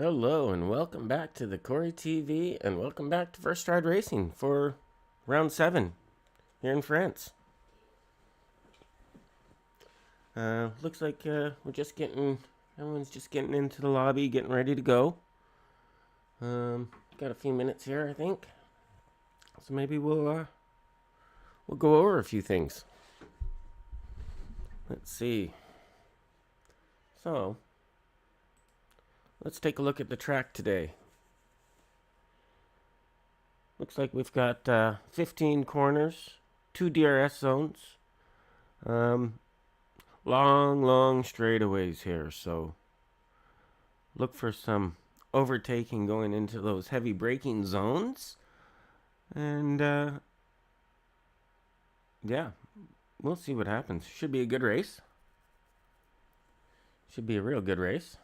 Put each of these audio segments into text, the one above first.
Hello and welcome back to the Corey TV and welcome back to First Ride Racing for round 7 here in France. Looks like everyone's just getting into the lobby, getting ready to go. Got a few minutes here, I think. So maybe we'll go over a few things. Let's see. So, let's take a look at the track today. Looks like we've got 15 corners, 2 DRS zones, long straightaways here. So look for some overtaking going into those heavy braking zones. And yeah, we'll see what happens. Should be a good race. Should be a real good race.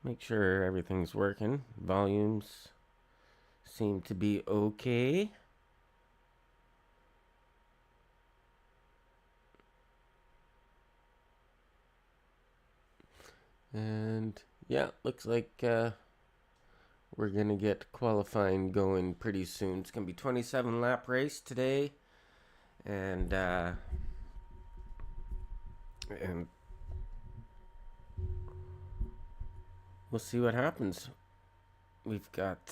Make sure everything's working. Volumes seem to be okay. And yeah, looks like we're going to get qualifying going pretty soon. It's going to be 27 lap race today. And we'll see what happens. We've got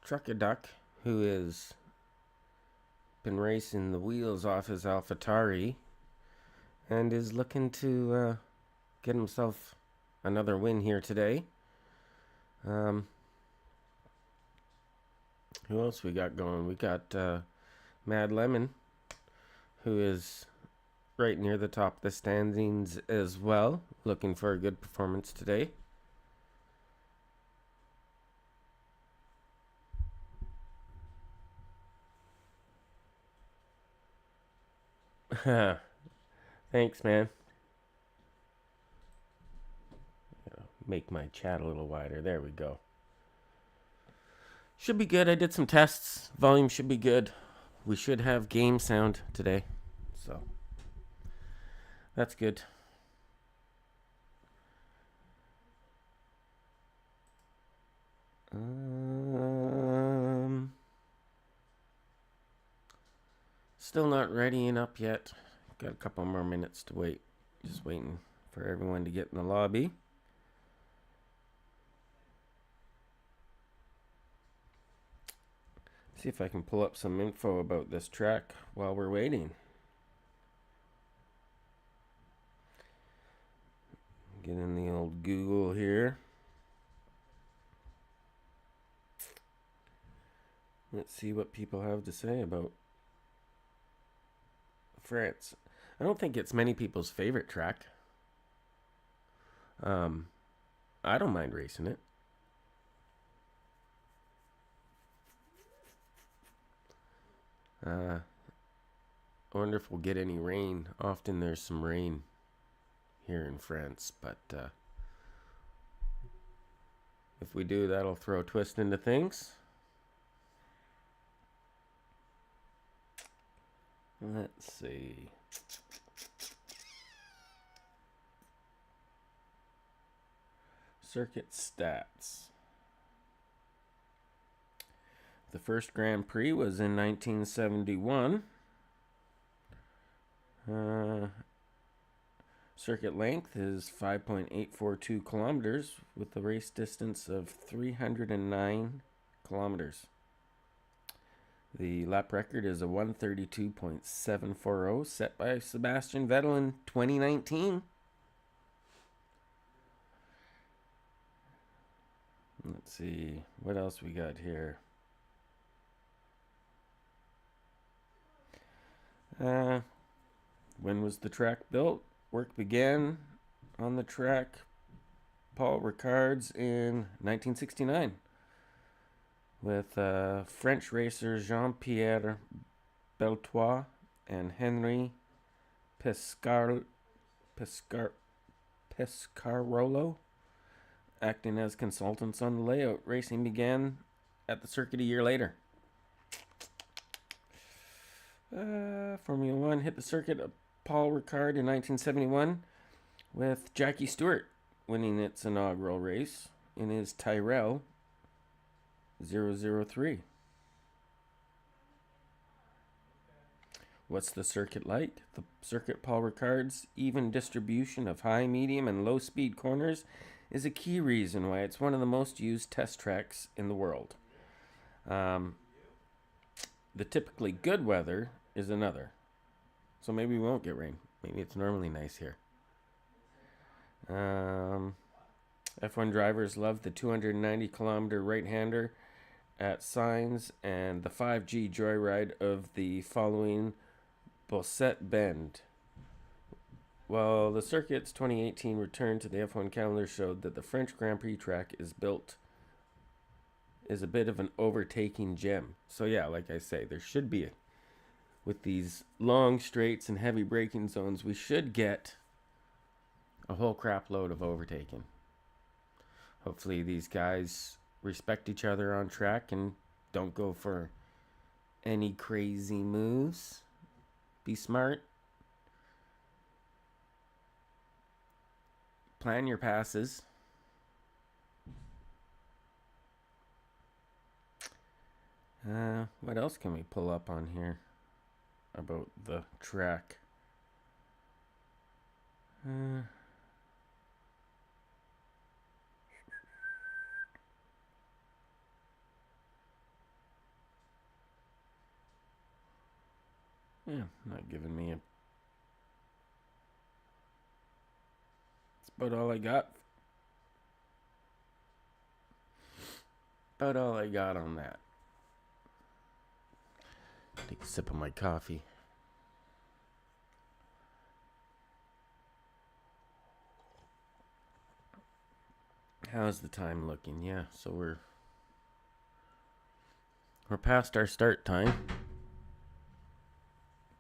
Trucker Duck, who has been racing the wheels off his AlphaTauri and is looking to get himself another win here today. Who else we got going? We got Mad Lemon, who is right near the top of the standings as well, looking for a good performance today. Thanks, man. Make my chat a little wider. There we go. Should be good. I did some tests. Volume should be good. We should have game sound today. So that's good. Still not readying up yet. Got a couple more minutes to wait. Just waiting for everyone to get in the lobby. See if I can pull up some info about this track while we're waiting. Get in the old Google here. Let's see what people have to say about France. I don't think it's many people's favorite track. I don't mind racing it. I wonder if we'll get any rain. Often there's some rain here in France, but if we do, that'll throw a twist into things. Let's see. Circuit stats. The first Grand Prix was in 1971. Circuit length is 5.842 kilometers with a race distance of 309 kilometers. The lap record is a 132.740 set by Sebastian Vettel in 2019. Let's see, what else we got here? When was the track built? Work began on the track Paul Ricard's in 1969 with French racers Jean-Pierre Beltois and Henry Pescarolo acting as consultants on the layout. Racing began at the circuit a year later. Formula One hit the circuit of Paul Ricard in 1971 with Jackie Stewart winning its inaugural race in his Tyrrell 003. What's the circuit like? The circuit Paul Ricard's even distribution of high, medium, and low speed corners is a key reason why it's one of the most used test tracks in the world. The typically good weather is another. So maybe we won't get rain. Maybe it's normally nice here. F1 drivers love the 290 kilometer right-hander at Signs and the 5G joyride of the following Bosset Bend. Well, the circuit's 2018 return to the F1 calendar showed that the French Grand Prix track is a bit of an overtaking gem. So yeah, like I say, there should be, with these long straights and heavy braking zones, we should get a whole crap load of overtaking. Hopefully these guys respect each other on track and don't go for any crazy moves. Be smart. Plan your passes. What else can we pull up on here about the track? Yeah, not giving me a... That's about all I got. About all I got on that. Take a sip of my coffee. How's the time looking? Yeah, so we're past our start time.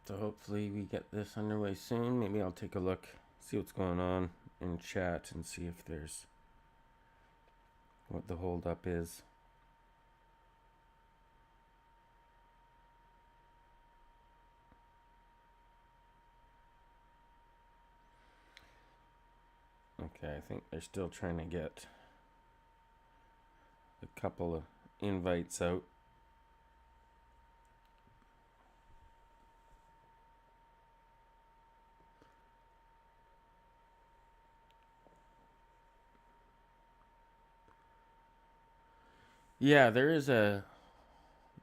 So hopefully we get this underway soon. Maybe I'll take a look, see what's going on in chat and see if there's what the holdup is. Okay, I think they're still trying to get a couple of invites out. Yeah, there is a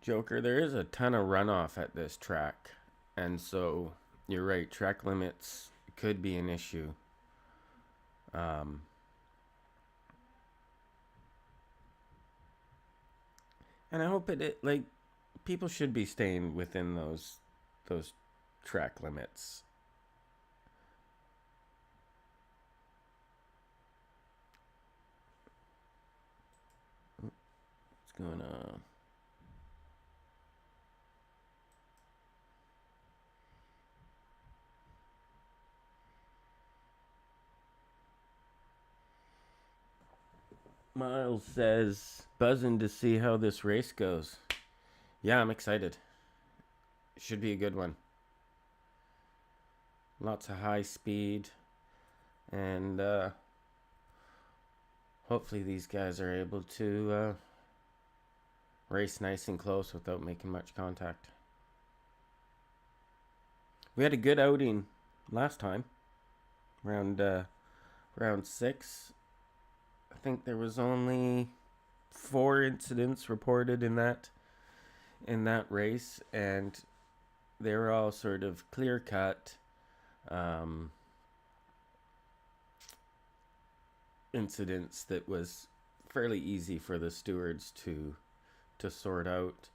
Joker. There is a ton of runoff at this track. And so you're right, track limits could be an issue. And I hope it like people should be staying within those track limits. What's going on? Miles says, buzzing to see how this race goes. Yeah, I'm excited. Should be a good one. Lots of high speed. And hopefully these guys are able to race nice and close without making much contact. We had a good outing last time. Round 6. I think there was only 4 incidents reported in that race, and they were all sort of clear cut incidents that was fairly easy for the stewards to sort out.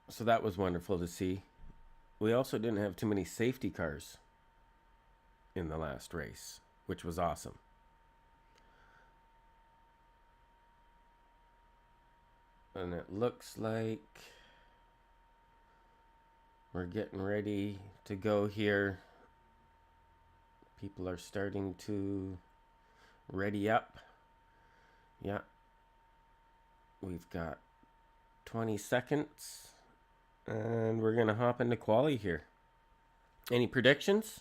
So that was wonderful to see. We also didn't have too many safety cars in the last race, which was awesome. And it looks like we're getting ready to go here. People are starting to ready up. Yeah. We've got 20 seconds. And we're going to hop into quali here. Any predictions?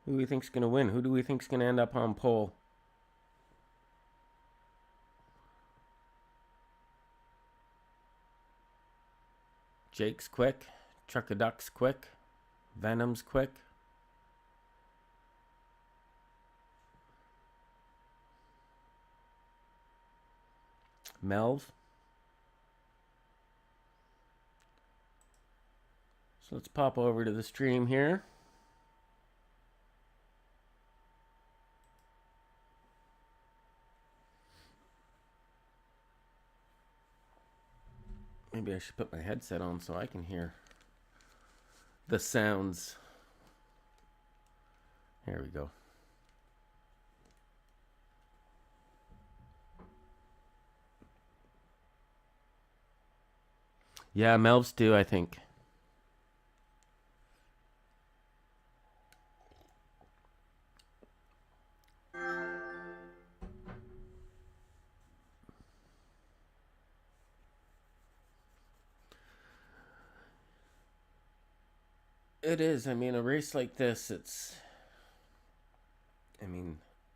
Who do we think's going to win? Who do we think's going to end up on pole? Jake's quick. Truckaduck's quick. Venom's quick. Melv. So let's pop over to the stream here. Maybe I should put my headset on so I can hear the sounds. Here we go. Yeah, Melv's do, I think. It is. I mean, a race like this,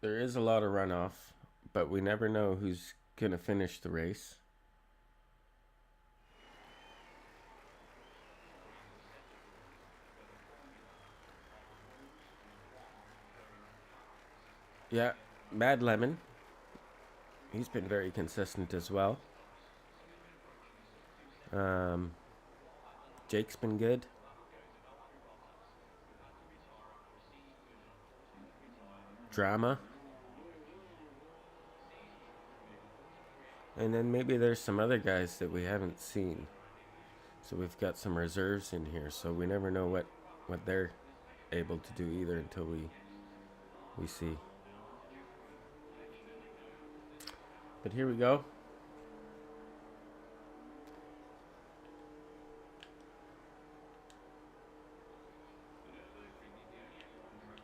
there is a lot of runoff, but we never know who's going to finish the race. Yeah, Mad Lemon. He's been very consistent as well. Jake's been good. Drama. And then maybe there's some other guys that we haven't seen. So we've got some reserves in here, so we never know what they're able to do either until we see. But here we go.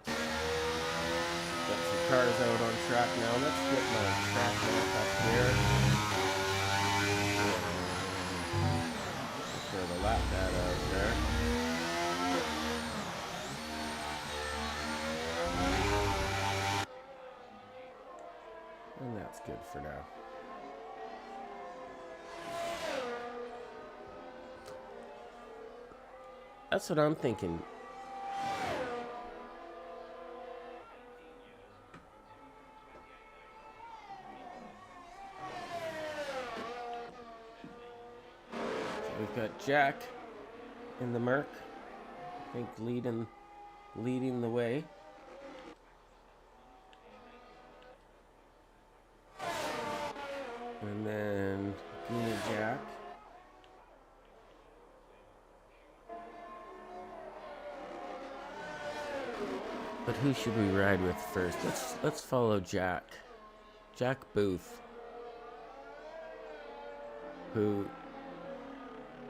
Got some cars out on track now. Let's get my track map up here. Throw the lap data out there. And that's good for now. That's what I'm thinking. So we've got Jack in the Merc, I think leading the way. And then Gooner Jack. But who should we ride with first? Let's follow Jack. Jack Booth. Who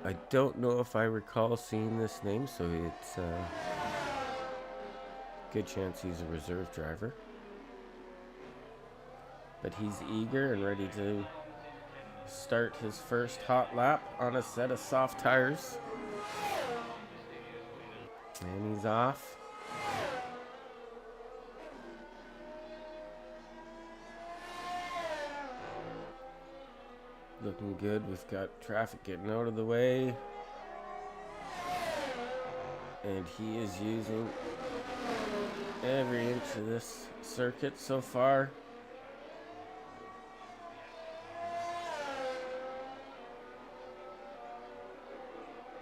I don't know if I recall seeing this name, so it's a good chance he's a reserve driver. But he's eager and ready to start his first hot lap on a set of soft tires. And he's off. Looking good. We've got traffic getting out of the way. And he is using every inch of this circuit so far.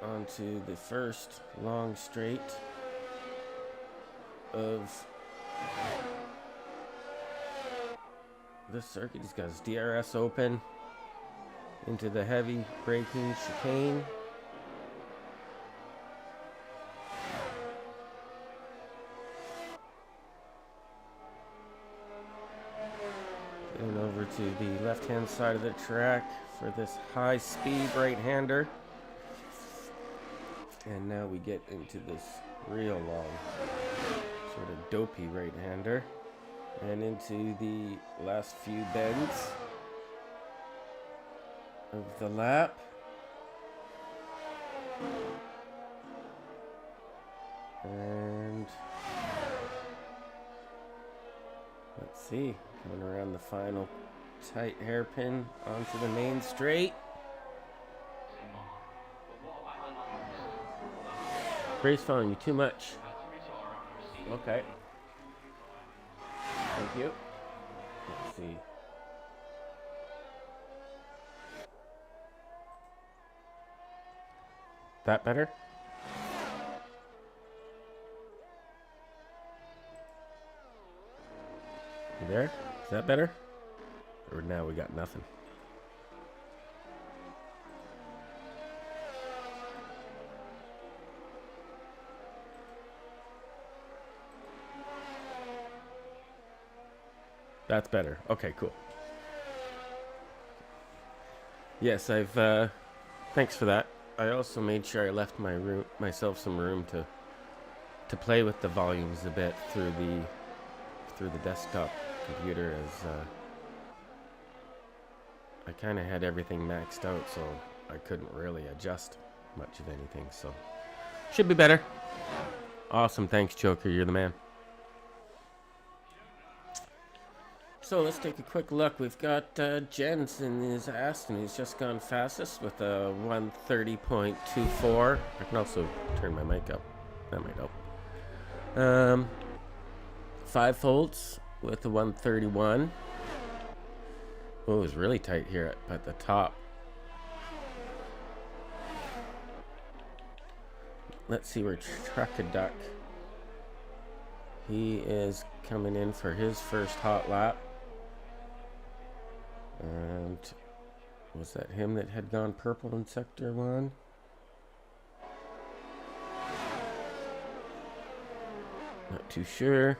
Onto the first long straight of the circuit. He's got his DRS open into the heavy braking chicane. Getting over to the left-hand side of the track for this high-speed right-hander. And now we get into this real long, sort of dopey right-hander. And into the last few bends of the lap. And Let's see. Coming around the final tight hairpin onto the main straight. Brace following you too much. Okay. Thank you. Let's see. That better? You there? Is that better? Or now we got nothing? That's better. Okay, cool. Yes, I've thanks for that. I also made sure I left myself some room to play with the volumes a bit through the desktop computer, as I kind of had everything maxed out, so I couldn't really adjust much of anything. So should be better. Awesome, thanks, Joker. You're the man. So let's take a quick look. We've got Jens in his Aston. He's just gone fastest with a 130.24. I can also turn my mic up. That might help. 5 volts with a 131. Oh, it was really tight here at the top. Let's see where Truckaduck. He is coming in for his first hot lap. And was that him that had gone purple in Sector 1? Not too sure.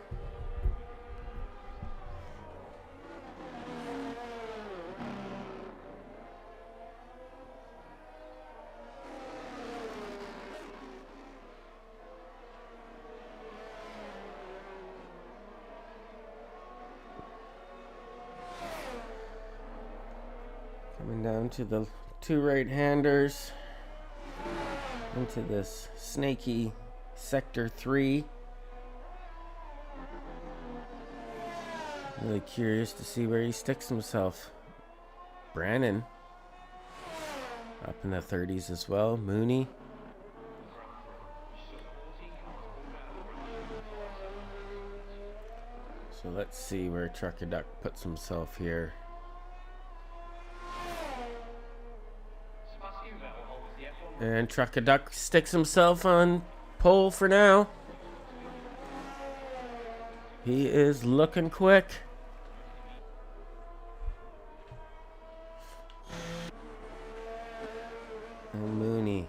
Coming down to the 2 right-handers into this snaky Sector 3. Really curious to see where he sticks himself. Brannon up in the 30s as well. Mooney. So let's see where Truckaduck puts himself here. And Truckaduck sticks himself on pole for now. He is looking quick. And Mooney.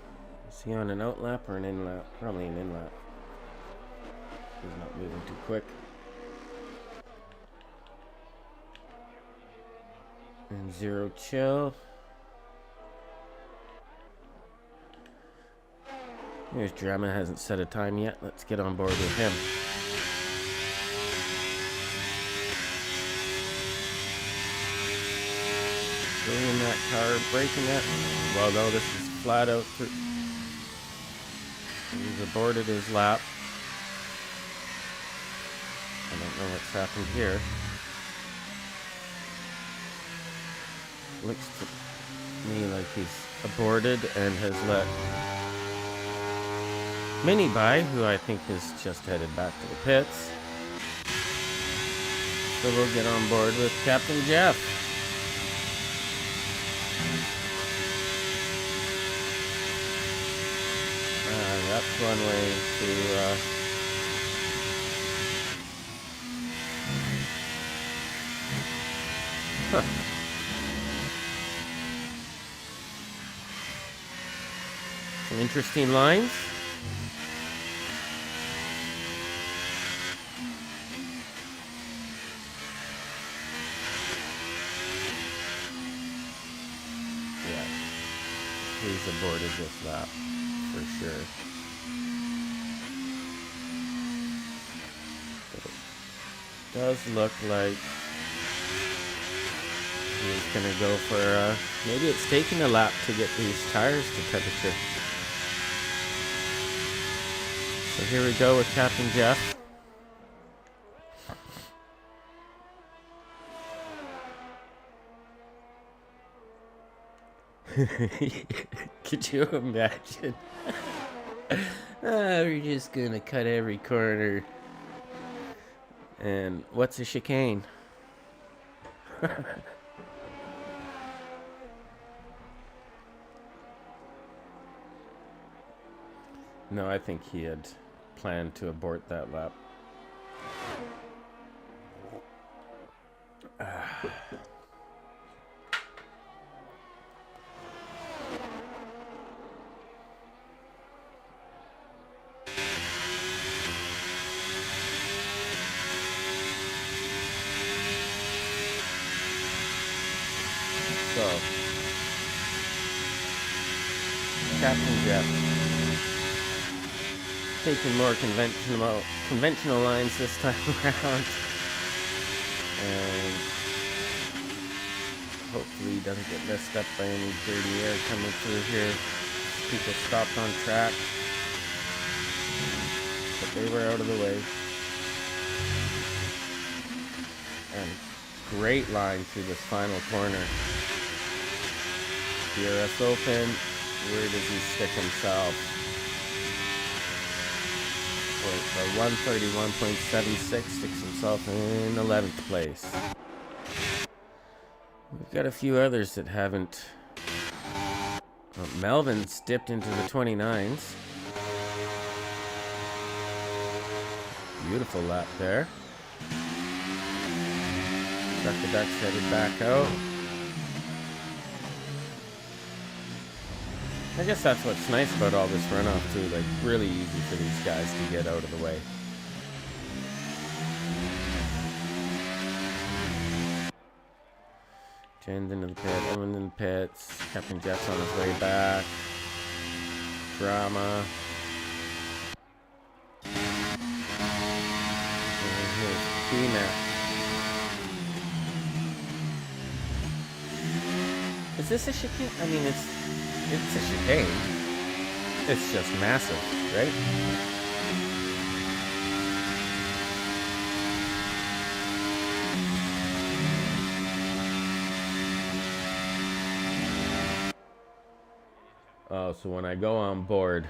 Is he on an outlap or an inlap? Probably an inlap. He's not moving too quick. And Zero Chill. Here's Drama, hasn't set a time yet. Let's get on board with him. Bringing that car, breaking it. Well, no, this is flat out through. He's aborted his lap. I don't know what's happened here. Looks to me like he's aborted and has let Mini by, who I think has just headed back to the pits. So we'll get on board with Captain Jeff. That's one way to some interesting lines. Yeah, he's aborted this lap for sure. Does look like he's gonna go for maybe it's taking a lap to get these tires to temperature. So here we go with Captain Jeff. Could you imagine? We're just gonna cut every corner. And what's a chicane? No, I think he had planned to abort that lap. So, Captain Jeff taking more conventional lines this time around, and hopefully he doesn't get messed up by any dirty air coming through here. People stopped on track, but they were out of the way. And great line through this final corner. DRS open. Where does he stick himself? For 131.76, sticks himself in 11th place. We've got a few others that haven't. Melvin's dipped into the 29s. Beautiful lap there. Trucker Duck's headed back out. I guess that's what's nice about all this runoff too, like really easy for these guys to get out of the way. Jen's into the pit, Owen's in the pits, Captain Jeff's on his way back. Drama. And here's B-Mac. Is this a chicane? I mean, it's a chicane. It's just massive, right? Oh, so when I go on board,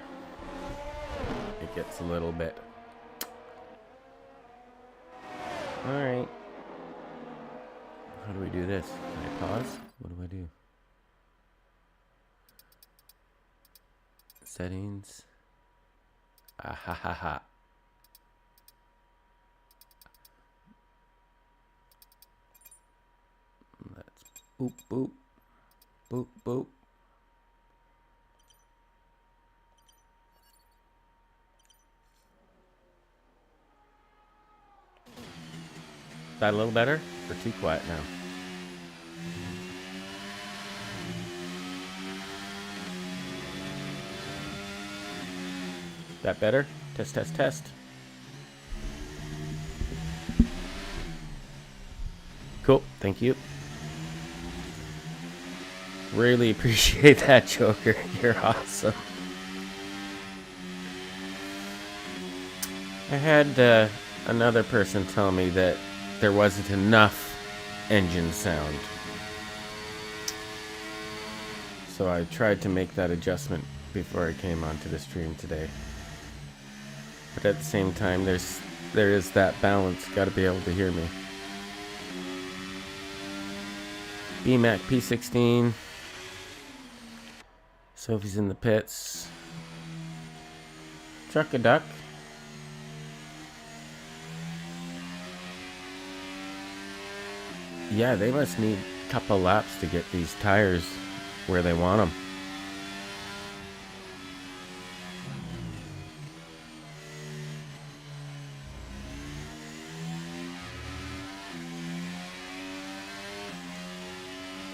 it gets a little bit. Alright. How do we do this? Can I pause? What do I do? Settings. Ah ha ha ha. Let's boop boop. Boop boop. That a little better? Or too quiet now? That better? Test, test, test. Cool, thank you. Really appreciate that, Joker. You're awesome. I had another person tell me that there wasn't enough engine sound. So I tried to make that adjustment before I came onto the stream today. But at the same time, there is that balance. Got to be able to hear me. BMAC P16. Sophie's in the pits. Truck a duck. Yeah, they must need a couple laps to get these tires where they want them.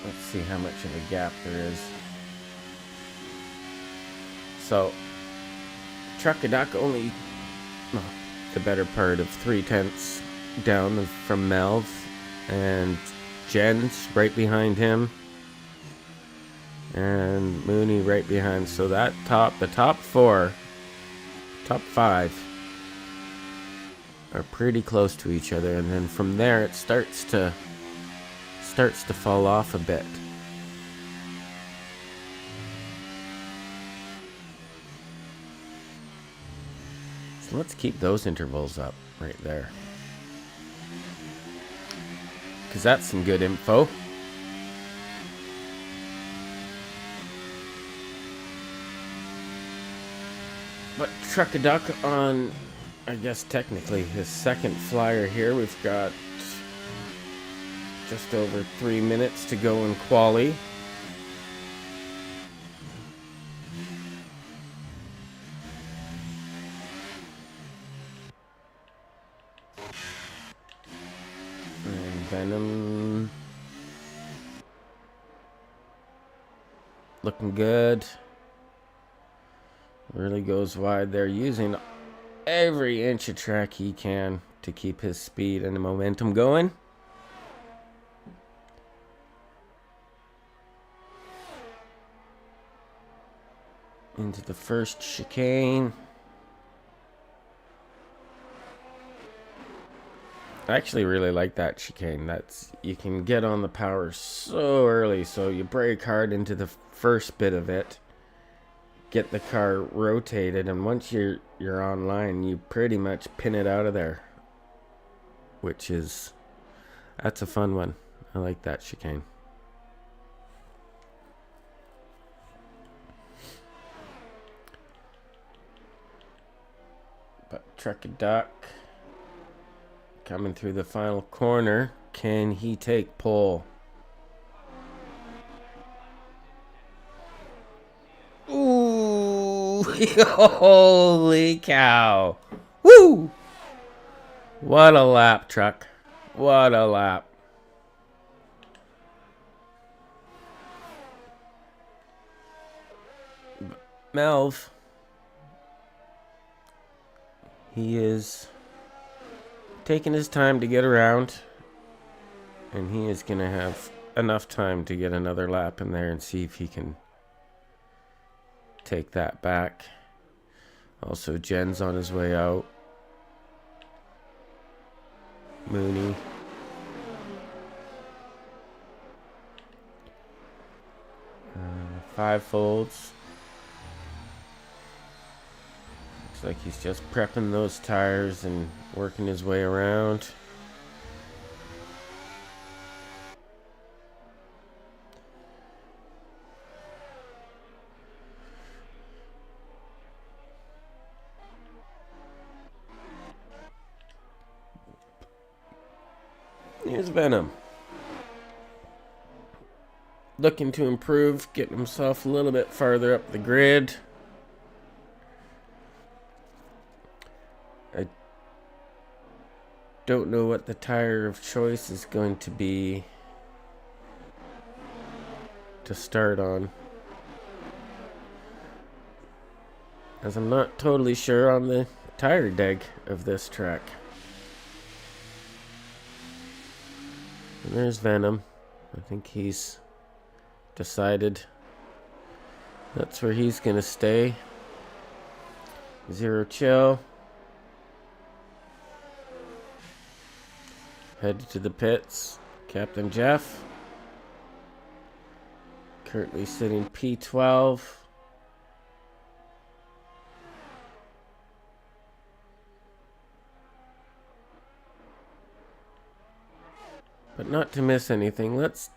Let's see how much of a gap there is. So, Truck a Duck only the better part of 3/10 down from Melv, and Jen's right behind him, and Mooney right behind. So that the top five are pretty close to each other, and then from there it starts to fall off a bit. Let's keep those intervals up right there, because that's some good info. But Truck a Duck on, I guess technically his second flyer here. We've got just over 3 minutes to go in quali. And Venom looking good. Really goes wide there, using every inch of track he can to keep his speed and the momentum going. Into the first chicane. I actually really like that chicane. You can get on the power so early, so you brake hard into the first bit of it, get the car rotated, and once you're online, you pretty much pin it out of there, that's a fun one. I like that chicane. But Truck a Duck coming through the final corner. Can he take pole? Ooh, holy cow. Woo! What a lap, Truck. What a lap. Melv, he is taking his time to get around, and he is going to have enough time to get another lap in there and see if he can take that back. Also, Jen's on his way out. Mooney. Five folds. Looks like he's just prepping those tires and working his way around. Here's Venom. Looking to improve, getting himself a little bit farther up the grid. I don't know what the tire of choice is going to be to start on, as I'm not totally sure on the tire deg of this track. And there's Venom. I think he's decided that's where he's gonna stay. Zero chill. Headed to the pits. Captain Jeff. Currently sitting P12. But not to miss anything, let's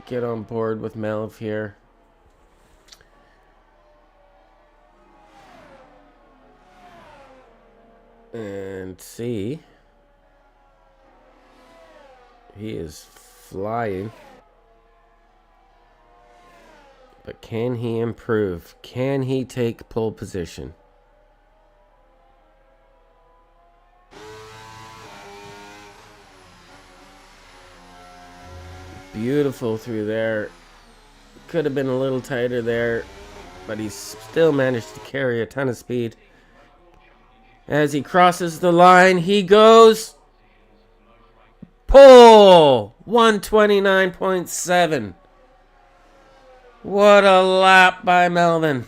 get on board with Melv here. And see. He is flying. But can he improve? Can he take pole position? Beautiful through there. Could have been a little tighter there, but he's still managed to carry a ton of speed. As he crosses the line, he goes pole 129.7. What a lap by Melvin.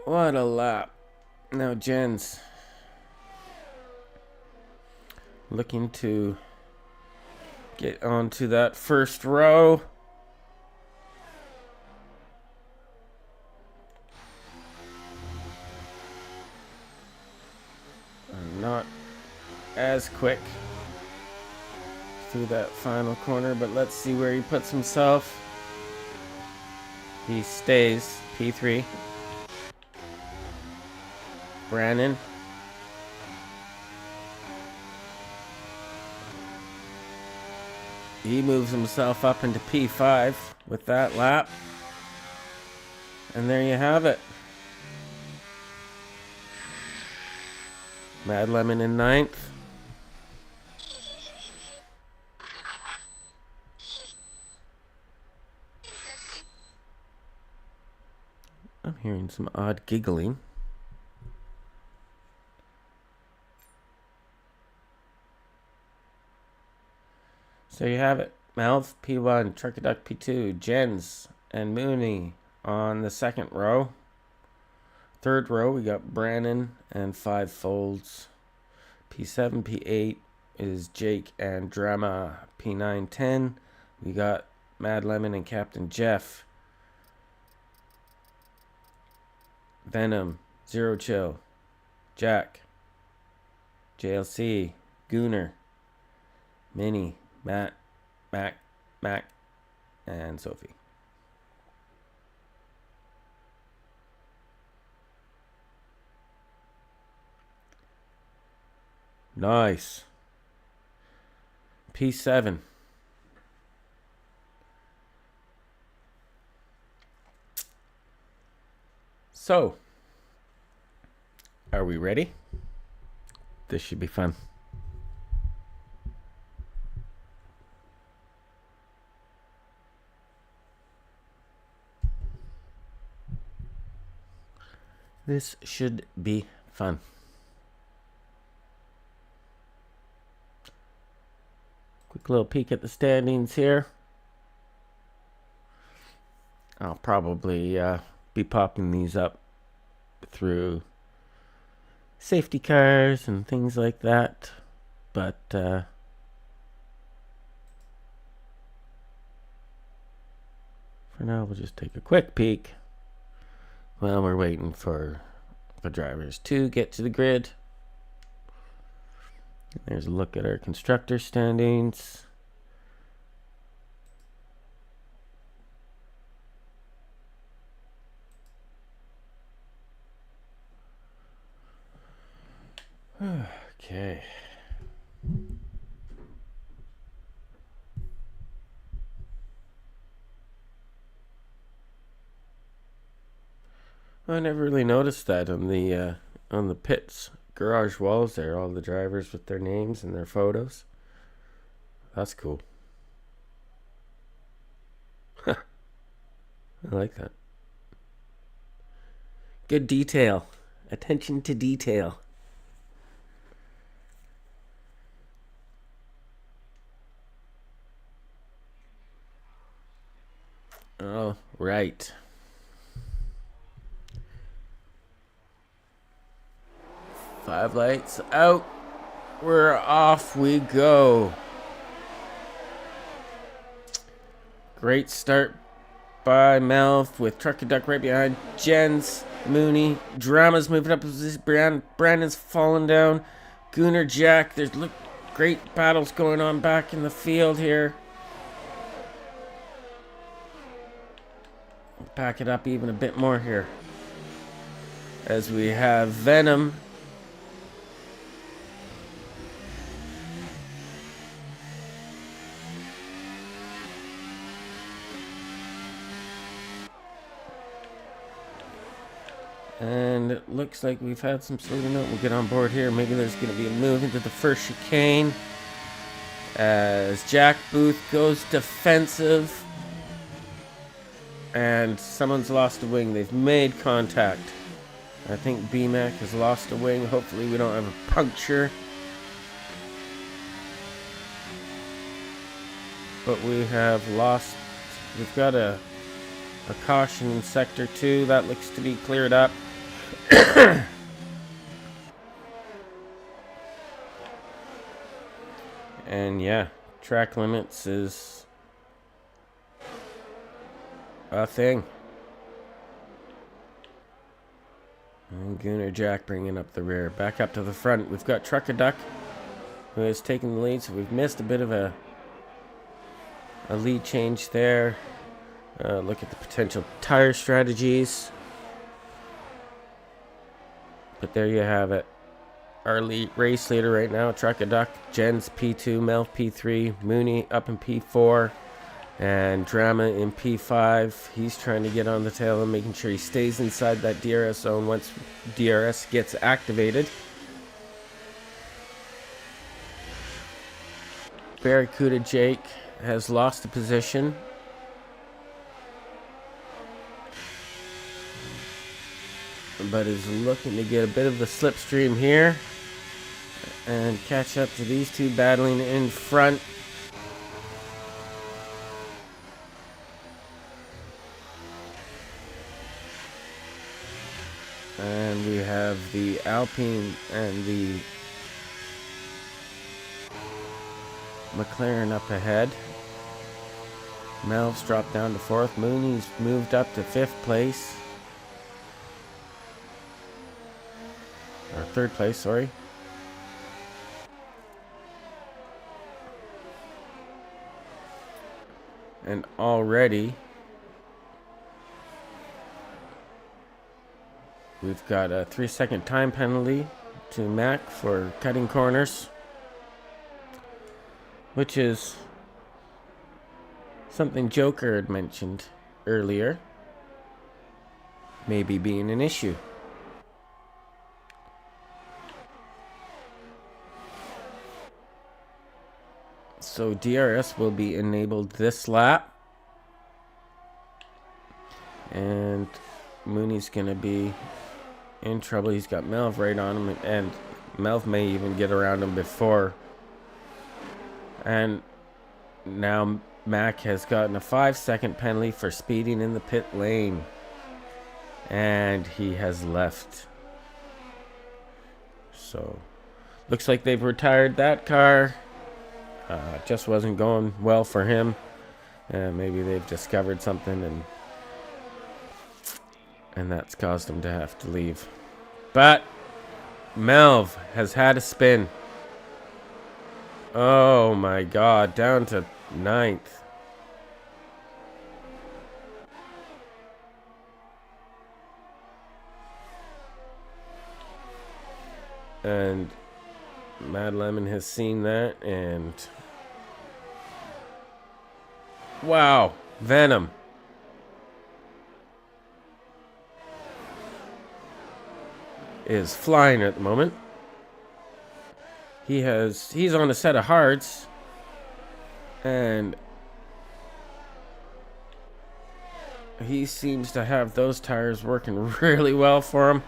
What a lap. Now Jen's looking to get onto that first row. Not as quick through that final corner, but let's see where he puts himself. He stays P3. Brandon. He moves himself up into P5 with that lap. And there you have it. Mad Lemon in 9th. I'm hearing some odd giggling. So you have it. Mouth P1, Truckaduck P2, Jens and Mooney on the second row. Third row, we got Brandon and 5 Folds. P7, P8 is Jake and Drama. P9, 10, we got Mad Lemon and Captain Jeff. Venom, Zero Chill, Jack, JLC, Gooner, Minnie, Matt, Mac, and Sophie. Nice. P7. So, are we ready? This should be fun. This should be fun. Quick little peek at the standings here. I'll probably be popping these up through safety cars and things like that. But for now, we'll just take a quick peek while we're waiting for the drivers to get to the grid. There's a look at our constructor standings. Okay. I never really noticed that on the pits garage walls there, all the drivers with their names and their photos. That's cool. I like that. Good detail. Attention to detail. Oh, right. Five lights out. We're off we go. Great start by Mouth with Truckaduck right behind. Jens, Mooney, Drama's moving up. Brandon's falling down. Gooner, Jack. There's great battles going on back in the field here. Pack it up even a bit more here as we have Venom and it looks like we've had some sort of note. We'll get on board here. Maybe there's going to be a move into the first chicane as Jack Booth goes defensive. And someone's lost a wing. They've made contact. I think BMAC has lost a wing. Hopefully we don't have a puncture. But we have lost. We've got a caution in Sector 2. That looks to be cleared up. And yeah, track limits is a thing. And Gooner Jack bringing up the rear. Back up to the front. We've got Trucker Duck, who has taken the lead. So we've missed a bit of a lead change there. Look at the potential tire strategies. But there you have it. Our race leader right now, Trucker Duck. Jen's P2, Mel P3, Mooney up in P4. And Drama in P5. He's trying to get on the tail and making sure he stays inside that DRS zone once DRS gets activated. Barracuda Jake has lost a position. But is looking to get a bit of the slipstream here. And catch up to these two battling in front. And we have the Alpine and the McLaren up ahead. Melv's dropped down to 4th. Mooney's moved up to 5th place. Or 3rd place, sorry. And already we've got a 3-second time penalty to Mac for cutting corners, which is something Joker had mentioned earlier, maybe being an issue. So DRS will be enabled this lap. And Mooney's going to be in trouble. He's got Melv right on him. And Melv may even get around him before. And now Mac has gotten a 5-second penalty for speeding in the pit lane. And he has left. So, looks like they've retired that car. Just wasn't going well for him. Maybe they've discovered something and that's caused him to have to leave. But Melv has had a spin. Oh my God, down to 9th. And Mad Lemon has seen that, and wow, Venom. Is flying at the moment. He's on a set of hards, and he seems to have those tires working really well for him.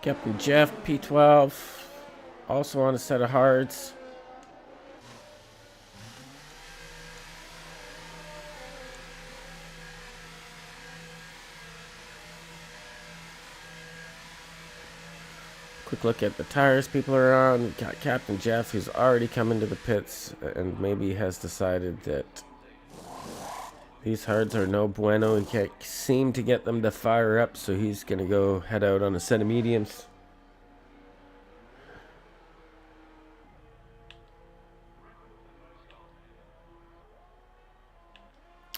Captain Jeff, P12, also on a set of hards. Quick look at the tires people are on. We've got Captain Jeff, who's already come into the pits and maybe has decided that these hards are no bueno. He can't seem to get them to fire up, so he's going to go head out on a set of mediums.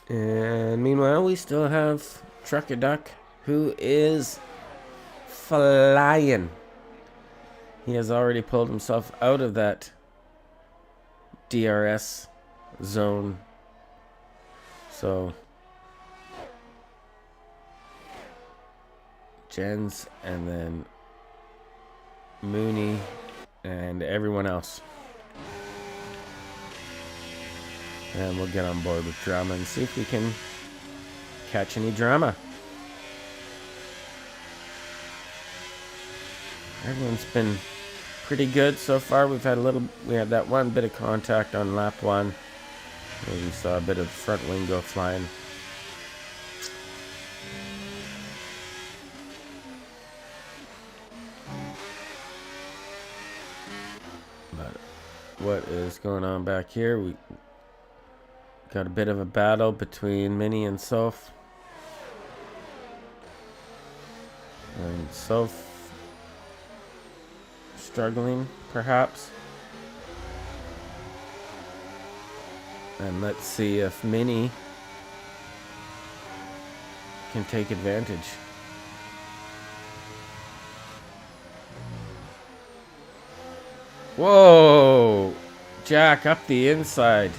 And meanwhile, we still have Trucker Duck, who is flying. He has already pulled himself out of that DRS zone. So Jens and then Mooney and everyone else. And we'll get on board with drama and see if we can catch any drama. Everyone's been pretty good so far. We had that one bit of contact on lap 1. We saw a bit of front wing go flying. But what is going on back here. We got a bit of a battle between Minnie and Soph. And Soph struggling, perhaps. And let's see if Minnie can take advantage. Whoa! Jack up the inside.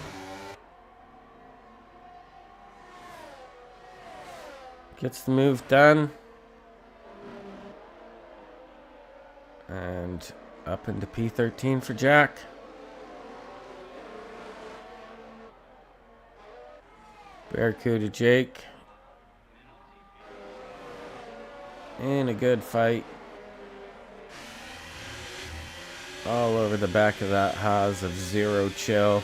Gets the move done. And up into P13 for Jack. Barracuda Jake. In a good fight. All over the back of that Haas of Zero Chill.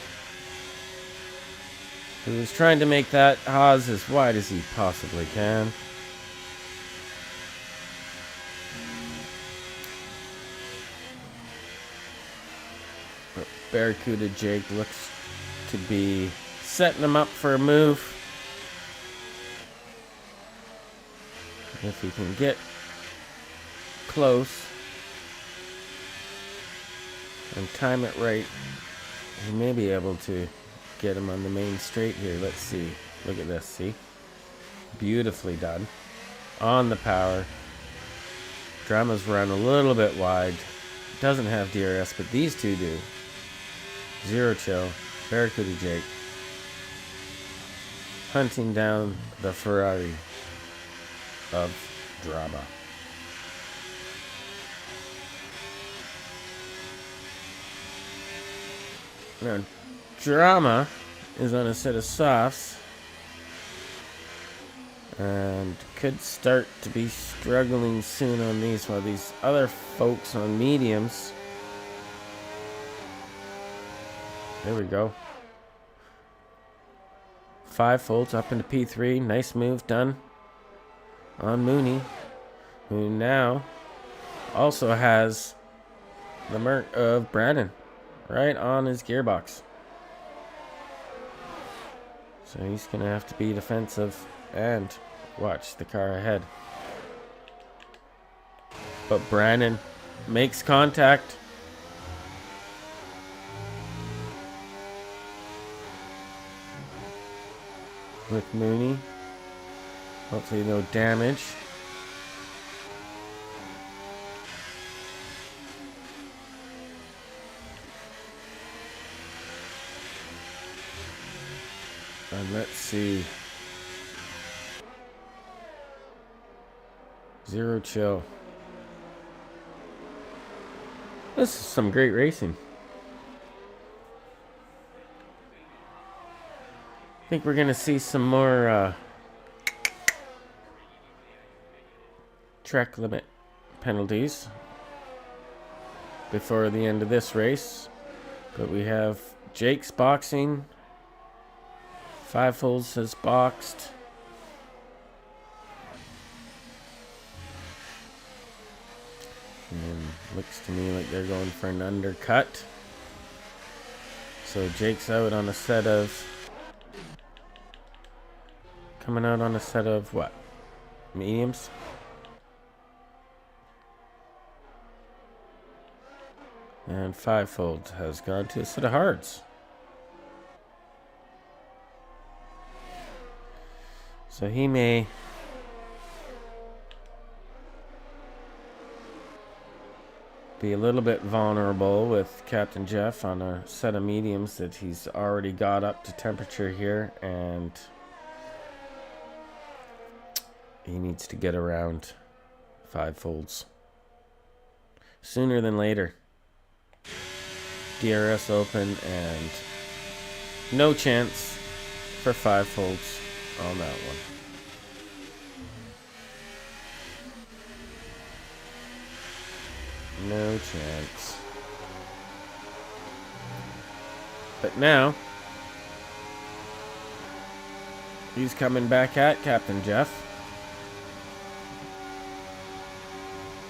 Who's trying to make that Haas as wide as he possibly can. But Barracuda Jake looks to be setting him up for a move. If he can get close and time it right, he may be able to get him on the main straight here. Let's see. Look at this. See? Beautifully done. On the power. Drama's run a little bit wide. Doesn't have DRS, but these two do. Zero Chill. Barracuda Jake. Hunting down the Ferrari of Drama. Now, Drama is on a set of softs and could start to be struggling soon on these, while these other folks on mediums. There we go. 5 folds up into P3. Nice move done on Mooney, who now also has the mark of Brandon right on his gearbox. So he's going to have to be defensive and watch the car ahead. But Brandon makes contact. With Mooney. Hopefully no damage. And let's see. Zero Chill. This is some great racing. I think we're going to see some more track limit penalties before the end of this race. But we have Jake's boxing. 5 folds has boxed. And looks to me like they're going for an undercut. So Jake's out on a set of... Coming out on a set of what? Mediums? And 5 folds has gone to a set of hards. So he may be a little bit vulnerable with Captain Jeff on a set of mediums that he's already got up to temperature here, and he needs to get around 5 folds sooner than later. DRS open and no chance for 5 folds on that one. No chance. But now he's coming back at Captain Jeff,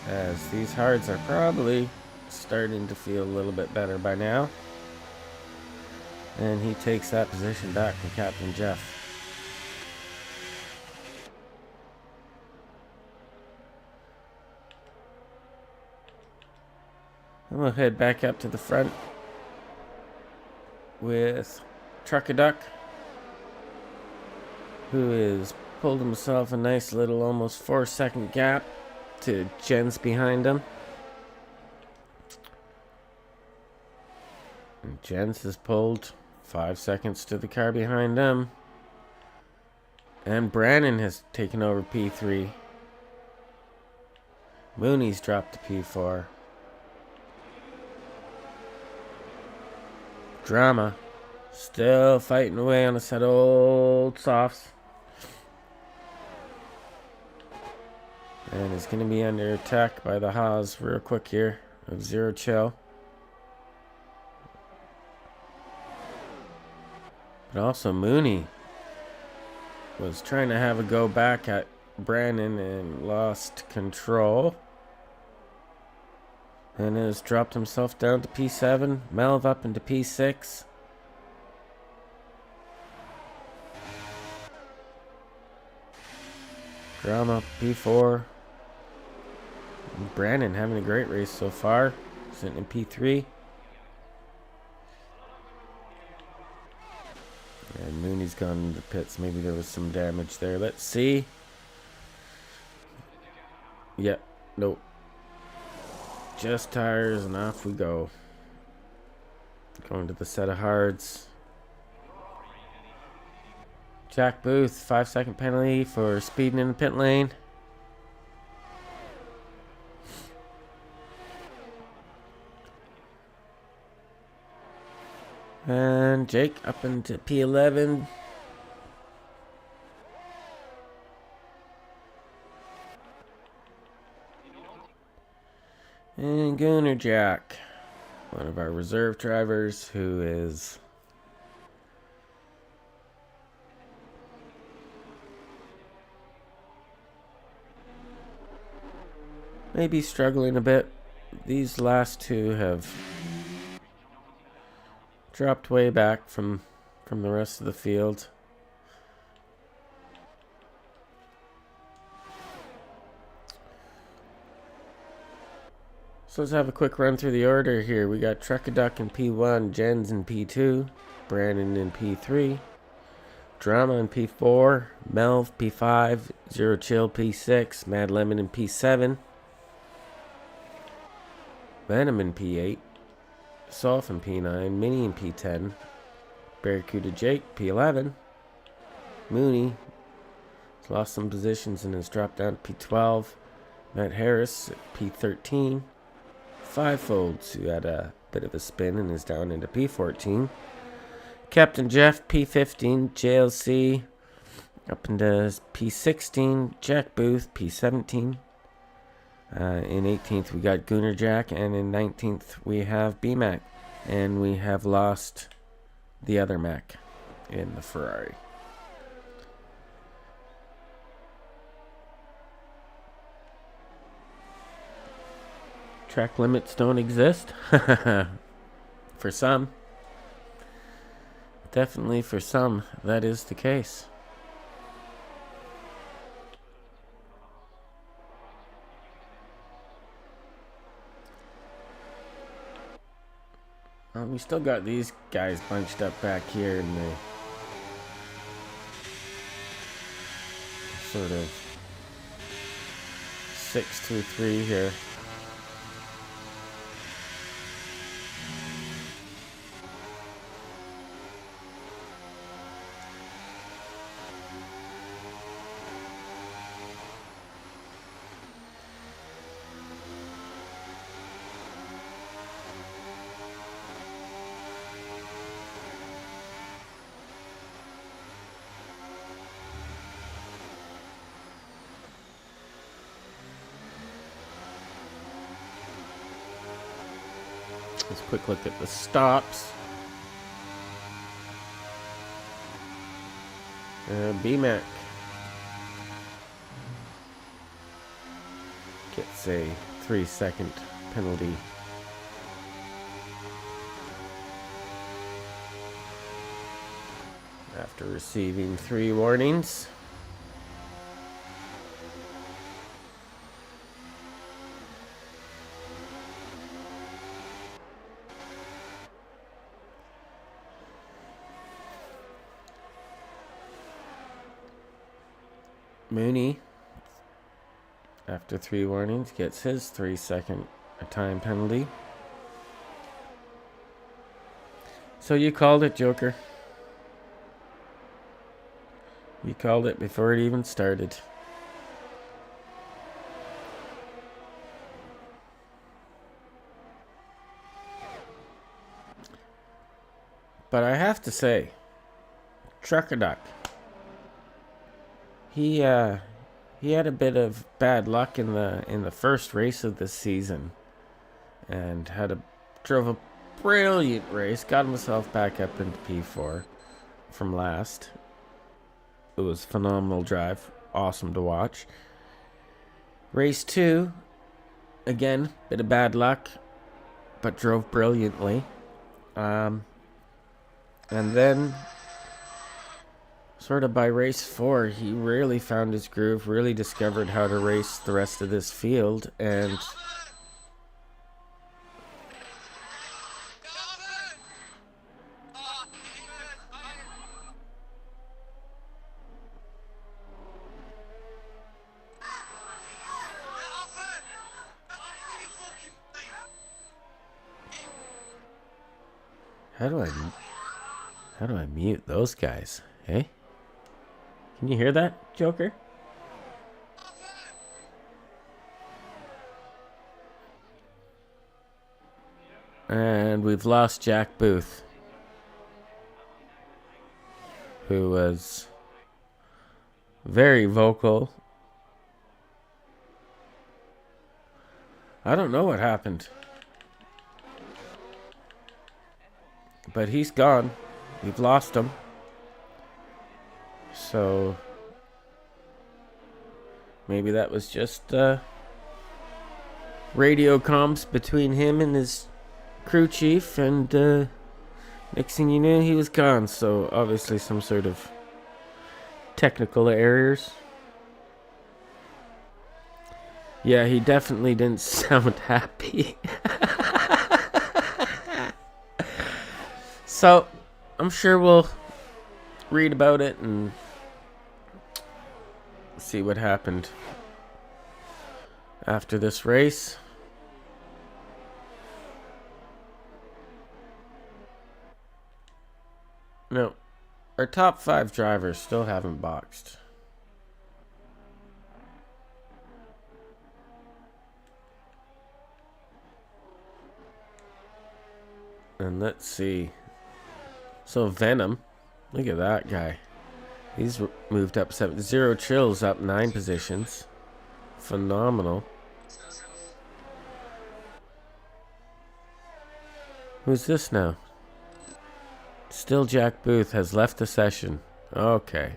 as these hards are probably starting to feel a little bit better by now. And he takes that position back from Captain Jeff. And we'll head back up to the front with Truckaduck, who has pulled himself a nice little almost 4-second gap to Jens behind him. And Jens has pulled 5 seconds to the car behind him. And Brannon has taken over P3. Mooney's dropped to P4. Drama still fighting away on a set of old softs. And is going to be under attack by the Haas real quick here of Zero Chill. But also Mooney was trying to have a go back at Brandon and lost control. And has dropped himself down to P7. Melv up into P6. Drama P4. And Brandon having a great race so far. Sitting in P3. And Mooney's gone into the pits. Maybe there was some damage there. Let's see. Yep. Nope. Just tires and off we go. Going to the set of hards. Jack Booth, 5-second penalty for speeding in the pit lane. And Jake up into P11. And Gunner Jack, one of our reserve drivers, who is maybe struggling a bit. These last two have dropped way back from the rest of the field. So let's have a quick run through the order here. We got Truckaduck in P1, Jens in P2, Brandon in P3, Drama in P4, Melv P5, Zero Chill P6, Mad Lemon in P7, Venom in P8, Soph in P9, Minnie in P10, Barracuda Jake P11, Mooney has lost some positions and has dropped down to P12, Matt Harris at P13, Fivefolds, who had a bit of a spin and is down into P14. Captain Jeff, P15. JLC, up into P16. Jack Booth, P17. In 18th, we got Gunner Jack. And in 19th, we have B-Mac. And we have lost the other Mac in the Ferrari. Track limits don't exist. For some. Definitely for some, that is the case. We still got these guys bunched up back here in the sort of 6-2-3 here. Let's quick look at the stops. B-Mac gets a 3-second penalty. after receiving 3 warnings. Mooney, after 3 warnings, gets his 3-second time penalty. So you called it, Joker. You called it before it even started. But I have to say, Trucker Duck, he had a bit of bad luck in the first race of the season, and drove a brilliant race, got himself back up into P4 from last. It was a phenomenal drive, awesome to watch. Race 2, again, bit of bad luck, but drove brilliantly. And then, sort of by race 4, he really found his groove, really discovered how to race the rest of this field, and how do I mute those guys? Hey? Can you hear that, Joker? And we've lost Jack Booth, who was very vocal. I don't know what happened, but he's gone. We've lost him. So maybe that was just radio comms between him and his crew chief, and next thing you knew, he was gone. So obviously some sort of technical errors. Yeah, he definitely didn't sound happy. So I'm sure we'll read about it and see what happened after this race. No, our top 5 drivers still haven't boxed. And let's see. So Venom, look at that guy. He's moved up 7. Zero Chill's up 9 positions. Phenomenal. Who's this now? Still Jack Booth has left the session. Okay.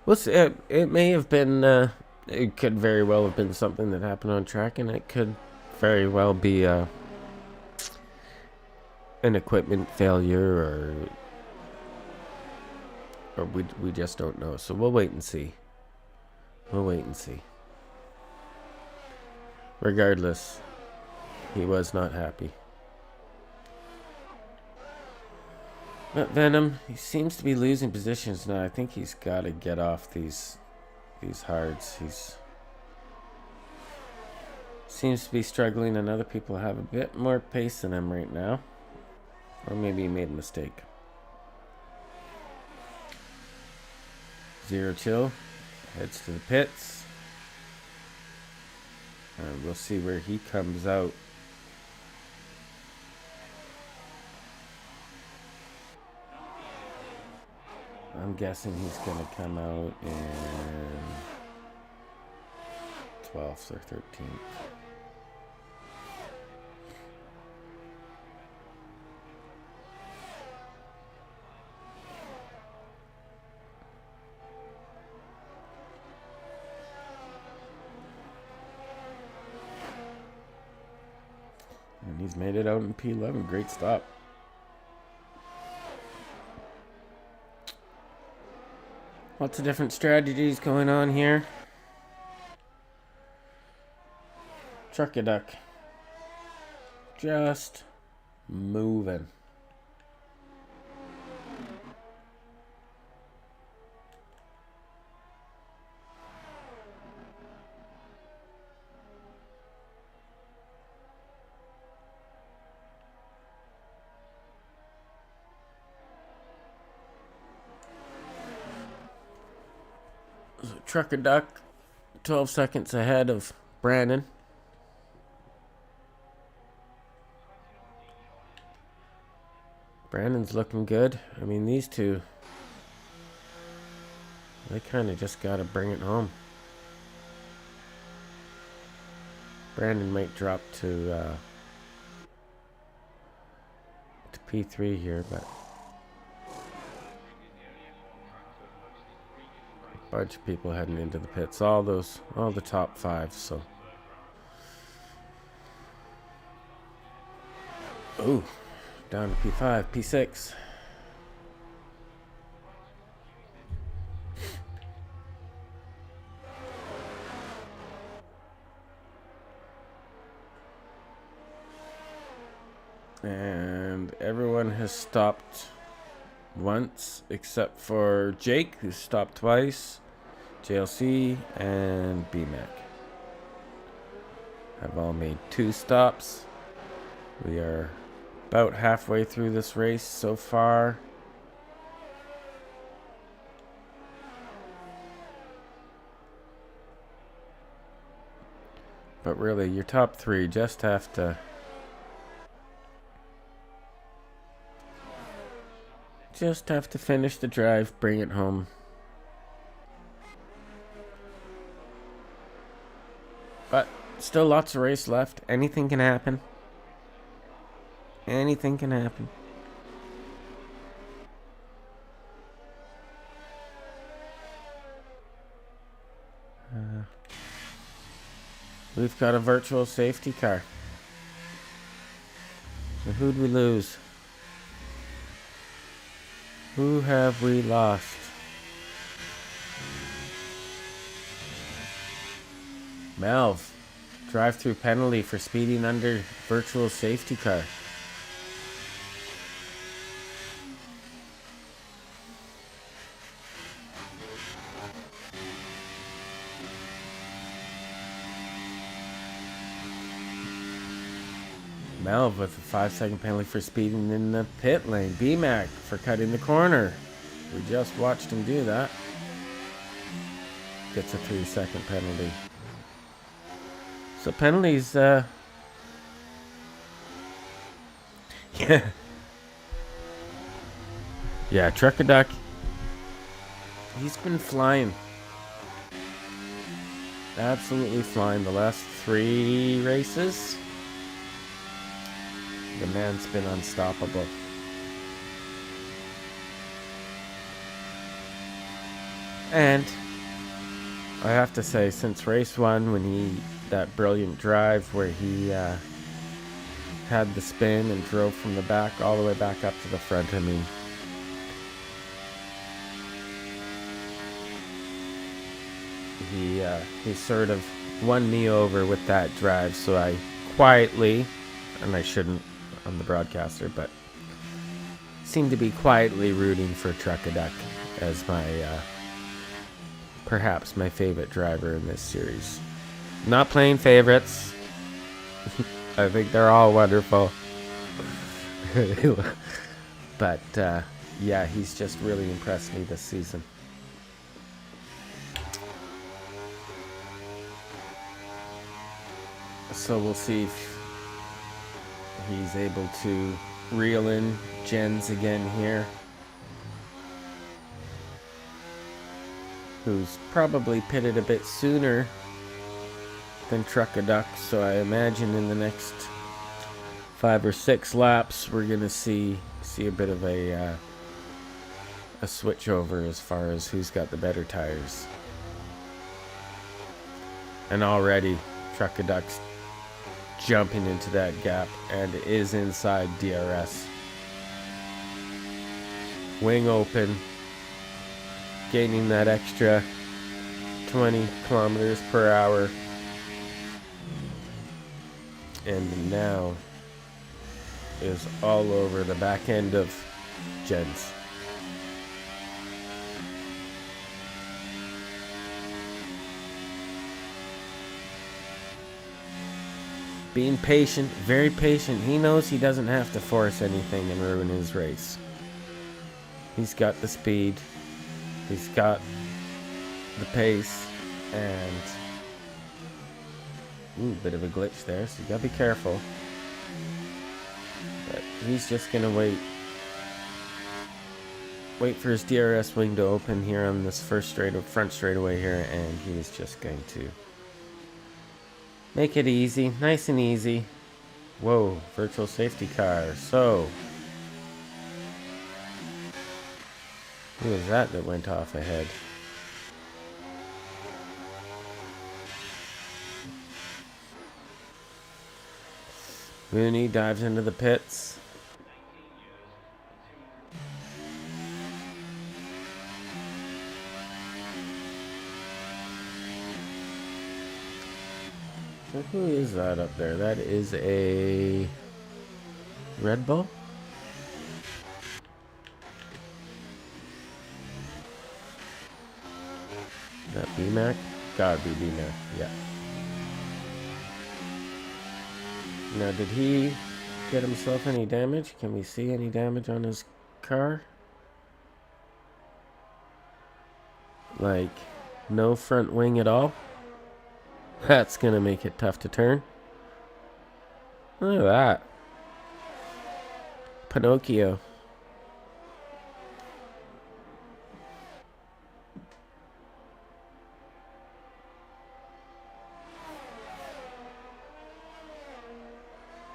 Well, it may have been, it could very well have been something that happened on track, and it could very well be an equipment failure, or we just don't know. So we'll wait and see. Regardless, he was not happy. But Venom, he seems to be losing positions now. I think he's got to get off these hards. He's seems to be struggling, and other people have a bit more pace than him right now. Or maybe he made a mistake. Zero Chill heads to the pits. And we'll see where he comes out. I'm guessing he's going to come out in 12th or 13th. And he's made it out in P11. Great stop. Lots of different strategies going on here. Truck-a-duck. Just moving. Truck-a-duck, 12 seconds ahead of Brandon. Brandon's looking good. I mean, these two, they kind of just got to bring it home. Brandon might drop to P3 here, but a bunch of people heading into the pits. All the top five. So, ooh, down to P5, P6. And everyone has stopped once except for Jake, who stopped twice, JLC, and BMAC. Have all made 2 stops. We are about halfway through this race so far. But really, your top 3 just have to finish the drive, bring it home. But still lots of race left. Anything can happen. Anything can happen. We've got a virtual safety car. So who'd we lose? Who have we lost? Melv. Drive-through penalty for speeding under virtual safety car. Melv with a 5-second penalty for speeding in the pit lane. BMAC for cutting the corner. We just watched him do that. Gets a 3-second penalty. So penalties, yeah. Yeah, Truck-a-duck. He's been flying. Absolutely flying the last 3 races. The man's been unstoppable. And I have to say, since race 1, when that brilliant drive where he had the spin and drove from the back all the way back up to the front, I mean, he sort of won me over with that drive. So I quietly, and I shouldn't, I'm the broadcaster, but seem to be quietly rooting for Truck-a-duck as my perhaps my favorite driver in this series. Not playing favorites. I think they're all wonderful. But yeah, he's just really impressed me this season. So we'll see if he's able to reel in Jens again here, who's probably pitted a bit sooner than Truck-a-duck. So I imagine in the next 5 or 6 laps we're gonna see a bit of a switch over as far as who's got the better tires. And already Truck-a-duck's jumping into that gap and is inside DRS. Wing open, gaining that extra 20 kilometers per hour. And now is all over the back end of Jens. Being patient, very patient. He knows he doesn't have to force anything and ruin his race. He's got the speed, he's got the pace, and bit of a glitch there, so you gotta be careful. But he's just gonna wait for his DRS wing to open here on this front straightaway here, and he's just going to make it easy, nice and easy. Whoa, virtual safety car. So, who was that went off ahead? Mooney dives into the pits. So who is that up there? That is a Red Bull? Is that BMAC? Gotta be BMAC, yeah. Now, did he get himself any damage? Can we see any damage on his car? Like, no front wing at all? That's gonna make it tough to turn. Look at that. Pinocchio.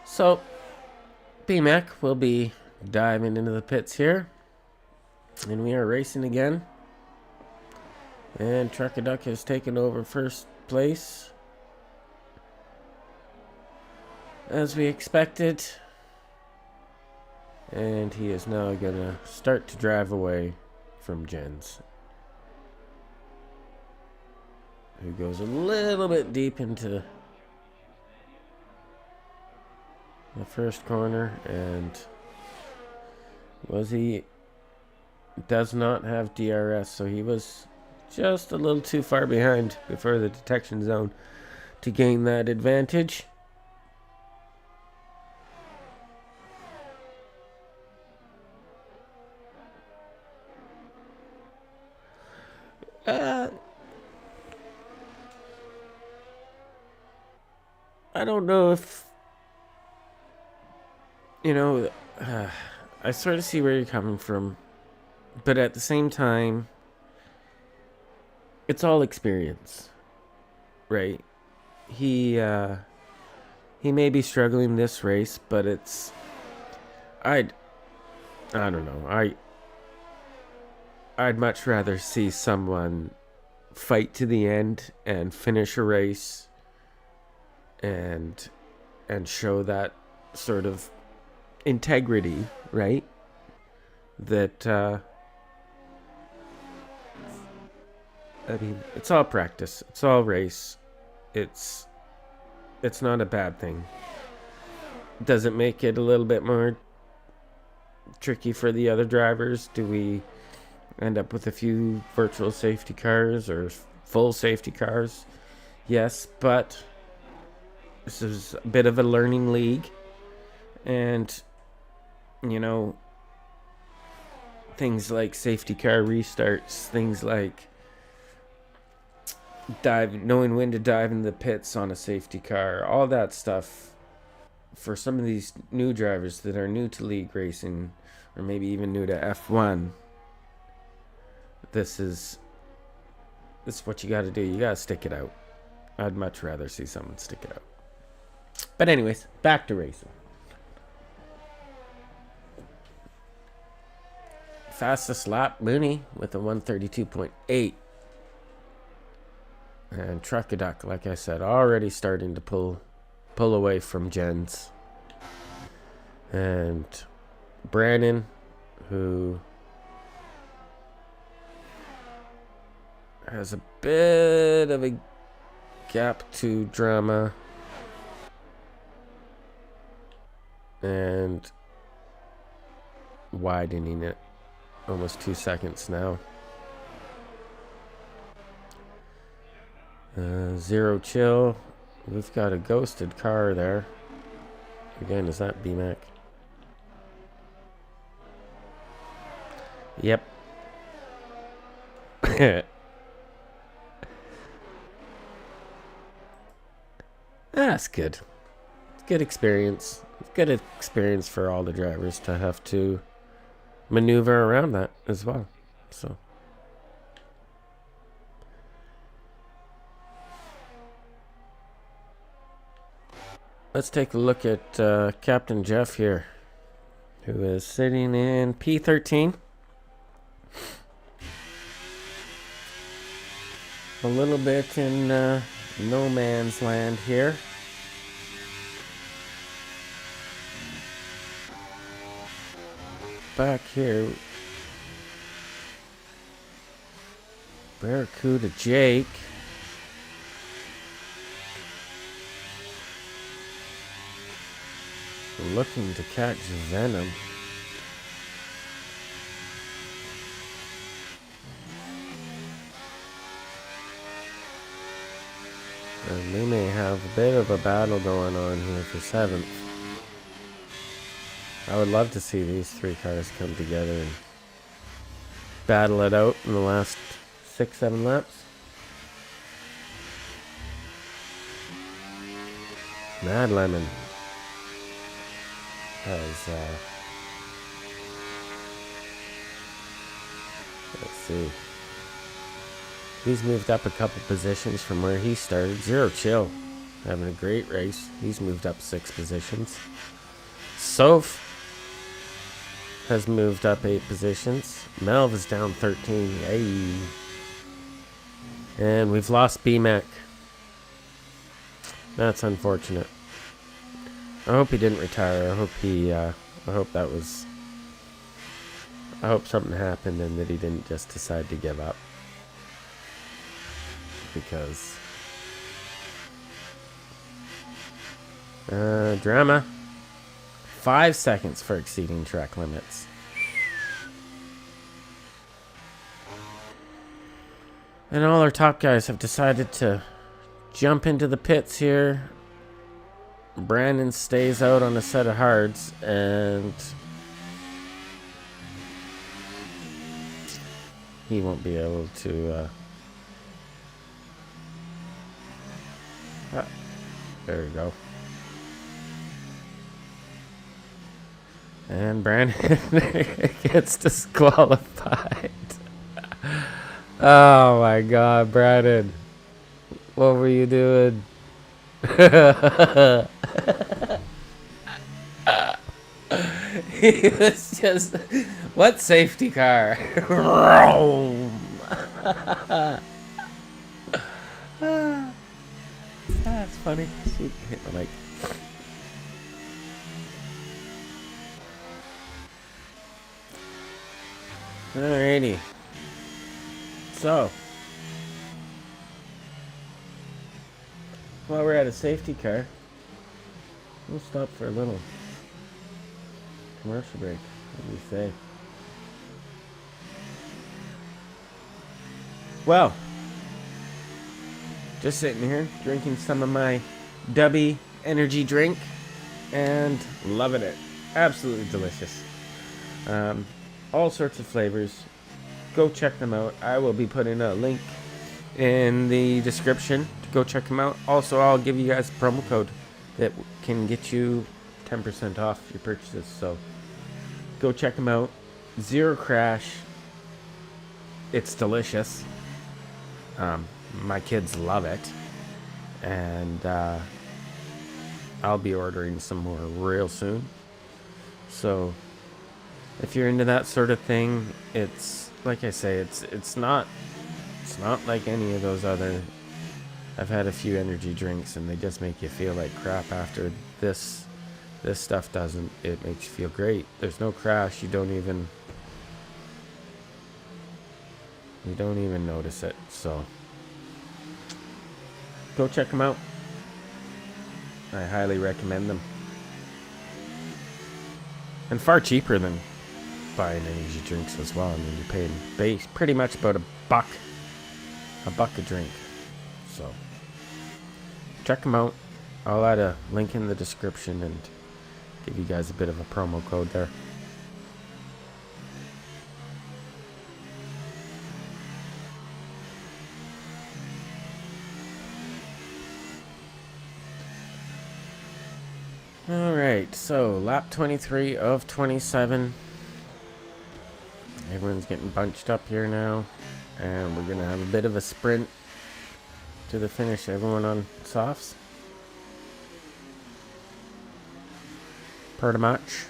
So, BMAC will be diving into the pits here. And we are racing again. And Trucker Duck has taken over first place, as we expected. And he is now going to start to drive away from Jens, who goes a little bit deep into the first corner, and does not have DRS, so he was just a little too far behind before the detection zone to gain that advantage. I don't know if I sort of see where you're coming from, but at the same time, it's all experience, right? He may be struggling this race, but I don't know. I'd much rather see someone fight to the end and finish a race and show that sort of integrity, right? That I mean, it's all practice, it's all race. It's not a bad thing. Does it make it a little bit more tricky for the other drivers? Do we end up with a few virtual safety cars or full safety cars? Yes, but this is a bit of a learning league, and things like safety car restarts, things like knowing when to dive in the pits on a safety car, all that stuff, for some of these new drivers that are new to league racing, or maybe even new to F1, this is what you got to do. You got to stick it out. I'd much rather see someone stick it out. But anyways, back to racing. Fastest lap, Mooney with a 132.8. And Trucker Duck, like I said, already starting to pull pull away from Jens. And Brandon, who has a bit of a gap to drama. And widening it almost 2 seconds now. Zero chill. We've got a ghosted car there. Again, is that BMAC? Yep. That's good. Good experience. Good experience for all the drivers to have to maneuver around that as well. So let's take a look at Captain Jeff here, who is sitting in P13. A little bit in no man's land here. Back here, Barracuda Jake. Looking to catch Venom. And we may have a bit of a battle going on here for 7th. I would love to see these 3 cars come together and battle it out in the last 6-7 laps. Mad Lemon has, let's see. He's moved up a couple positions from where he started. Zero Chill, having a great race. He's moved up 6 positions. Soph has moved up 8 positions. Melv is down 13. Yay. And we've lost BMAC. That's unfortunate. I hope he didn't retire. I hope something happened and that he didn't just decide to give up. Because drama. 5 seconds for exceeding track limits. And all our top guys have decided to jump into the pits here. Brandon stays out on a set of hards, and he won't be able to there we go. And Brandon gets disqualified. Oh my God, Brandon. What were you doing? He was just... What safety car? That's funny. Hit the mic. Alrighty. So, while we're at a safety car, we'll stop for a little commercial break. What do you say? Well, just sitting here drinking some of my Dubby energy drink and loving it. Absolutely delicious. All sorts of flavors. Go check them out. I will be putting a link in the description to go check them out. Also, I'll give you guys a promo code that can get you 10% off your purchases. So go check them out. Zero Crash. It's delicious. My kids love it. And I'll be ordering some more real soon. So if you're into that sort of thing, it's like I say, it's not like any of those other I've had a few energy drinks and they just make you feel like crap after. This stuff doesn't. It makes you feel great. There's no crash. You don't even notice it. So go check them out. I highly recommend them. And far cheaper than buying energy drinks as well. I mean, you're paying pretty much about a buck a drink. So check them out. I'll add a link in the description and give you guys a bit of a promo code there. Alright, so lap 23 of 27. Everyone's getting bunched up here now. And we're going to have a bit of a sprint to the finish. Everyone on softs. Pretty much.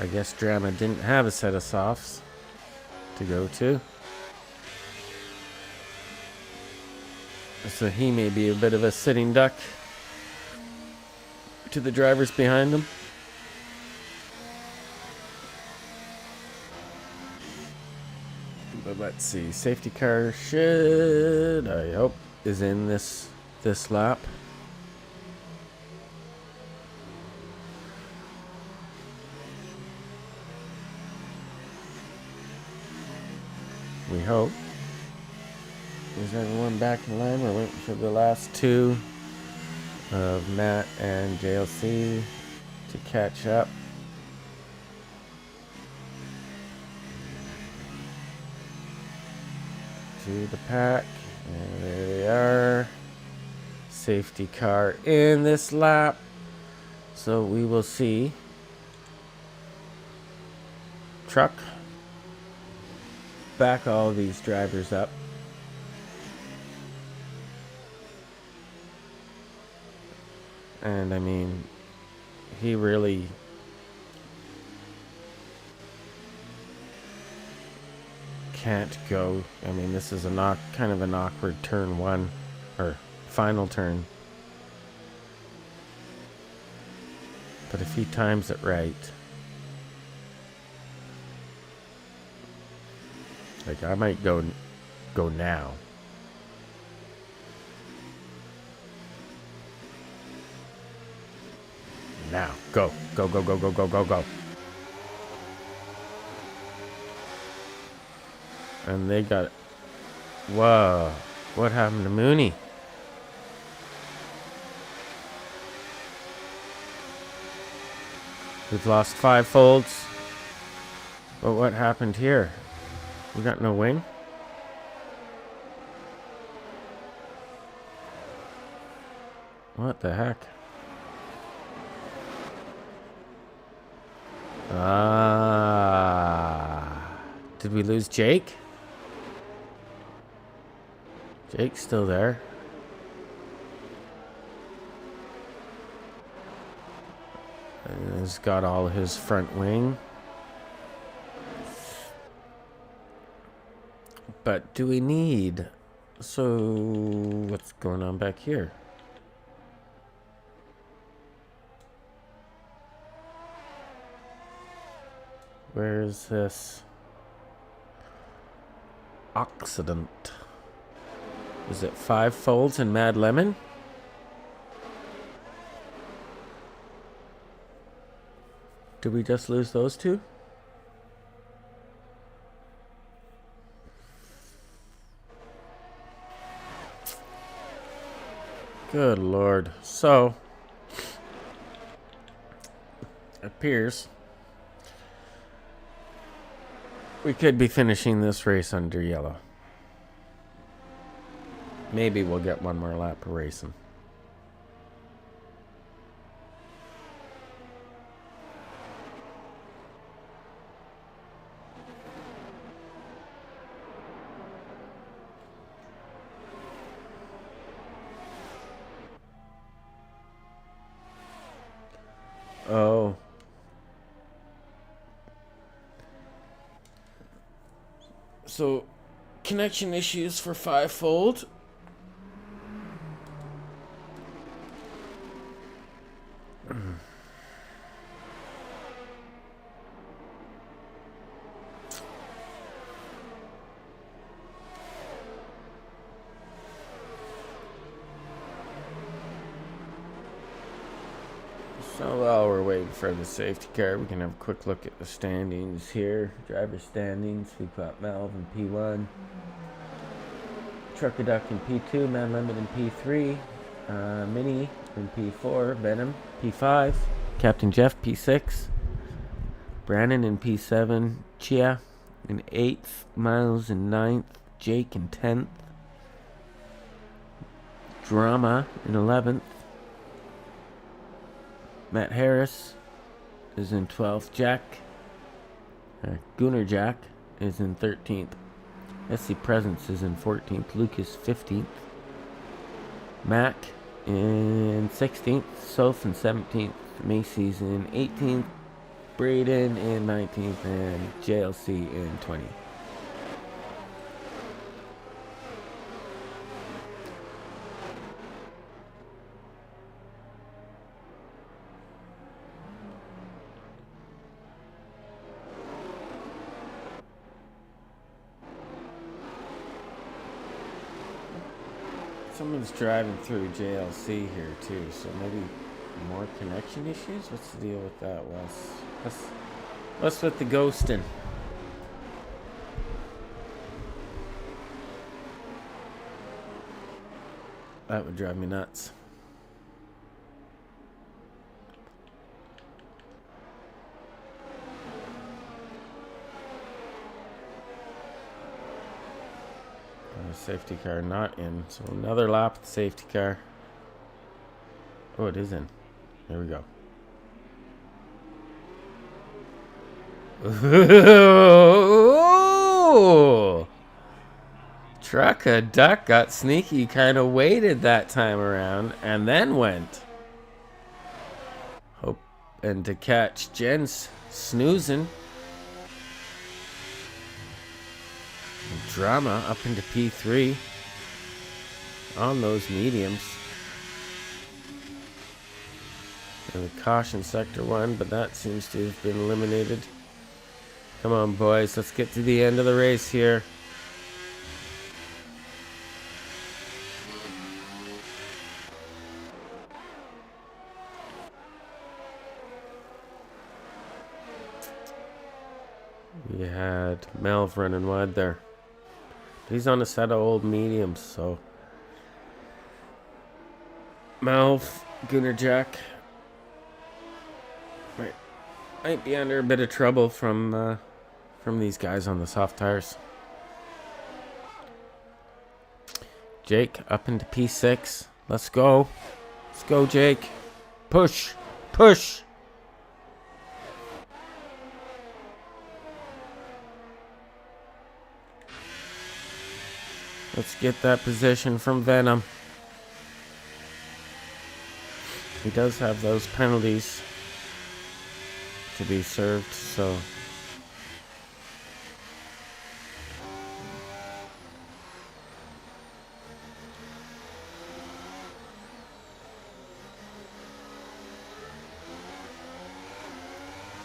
I guess Drama didn't have a set of softs to go to. So he may be a bit of a sitting duck to the drivers behind him. But let's see. Safety car should, I hope, is in this lap. We hope. Is everyone back in line? We're waiting for the last two of Matt and JLC to catch up. To the pack. And there they are. Safety car in this lap. So we will see. Truck. Back all these drivers up. And I mean, he really can't go. I mean, this is kind of an awkward turn one, or final turn. But if he times it right, like I might go now. Now, go. And they got it. Whoa. What happened to Mooney? We've lost 5 folds. But what happened here? We got no wing? What the heck? Did we lose Jake? Jake's still there. And he's got all his front wing. But do we need... So, what's going on back here? Where is this accident? Is it 5 folds and Mad Lemon? Did we just lose those two? Good Lord. So, appears we could be finishing this race under yellow. Maybe we'll get one more lap of racing. Oh. So, connection issues for Fivefold. So while we're waiting for the safety car, we can have a quick look at the standings here. Driver standings, we've got Melv in P1, Trucker Duck in P2, Man Limit in P3, Mini in P4, Venom P5, Captain Jeff P6, Brandon in P7, Chia in 8th, Miles in 9th, Jake in 10th, Drama in 11th, Matt Harris is in 12th. Gunnar Jack is in 13th. SC Presence is in 14th. Lucas 15th. Mac in 16th. Soph in 17th. Macy's in 18th. Braden in 19th. And JLC in 20th. Someone's driving through JLC here too, so maybe more connection issues? What's the deal with that, Wes? What's with the ghosting? That would drive me nuts. Safety car not in, so another lap at the safety car. Oh, it is in. There we go. Ooh! Trucker Duck got sneaky, kind of waited that time around, and then went. Hope and to catch Jen's snoozing. Drama up into P3 on those mediums. And the caution sector one, but that seems to have been eliminated. Come on, boys, let's get to the end of the race here. We had Melv running wide there. He's on a set of old mediums, so Melv, Gunnar Jack might be under a bit of trouble from these guys on the soft tires. Jake up into P6. Let's go. Let's go, Jake. Push. Push. Let's get that position from Venom. He does have those penalties to be served, so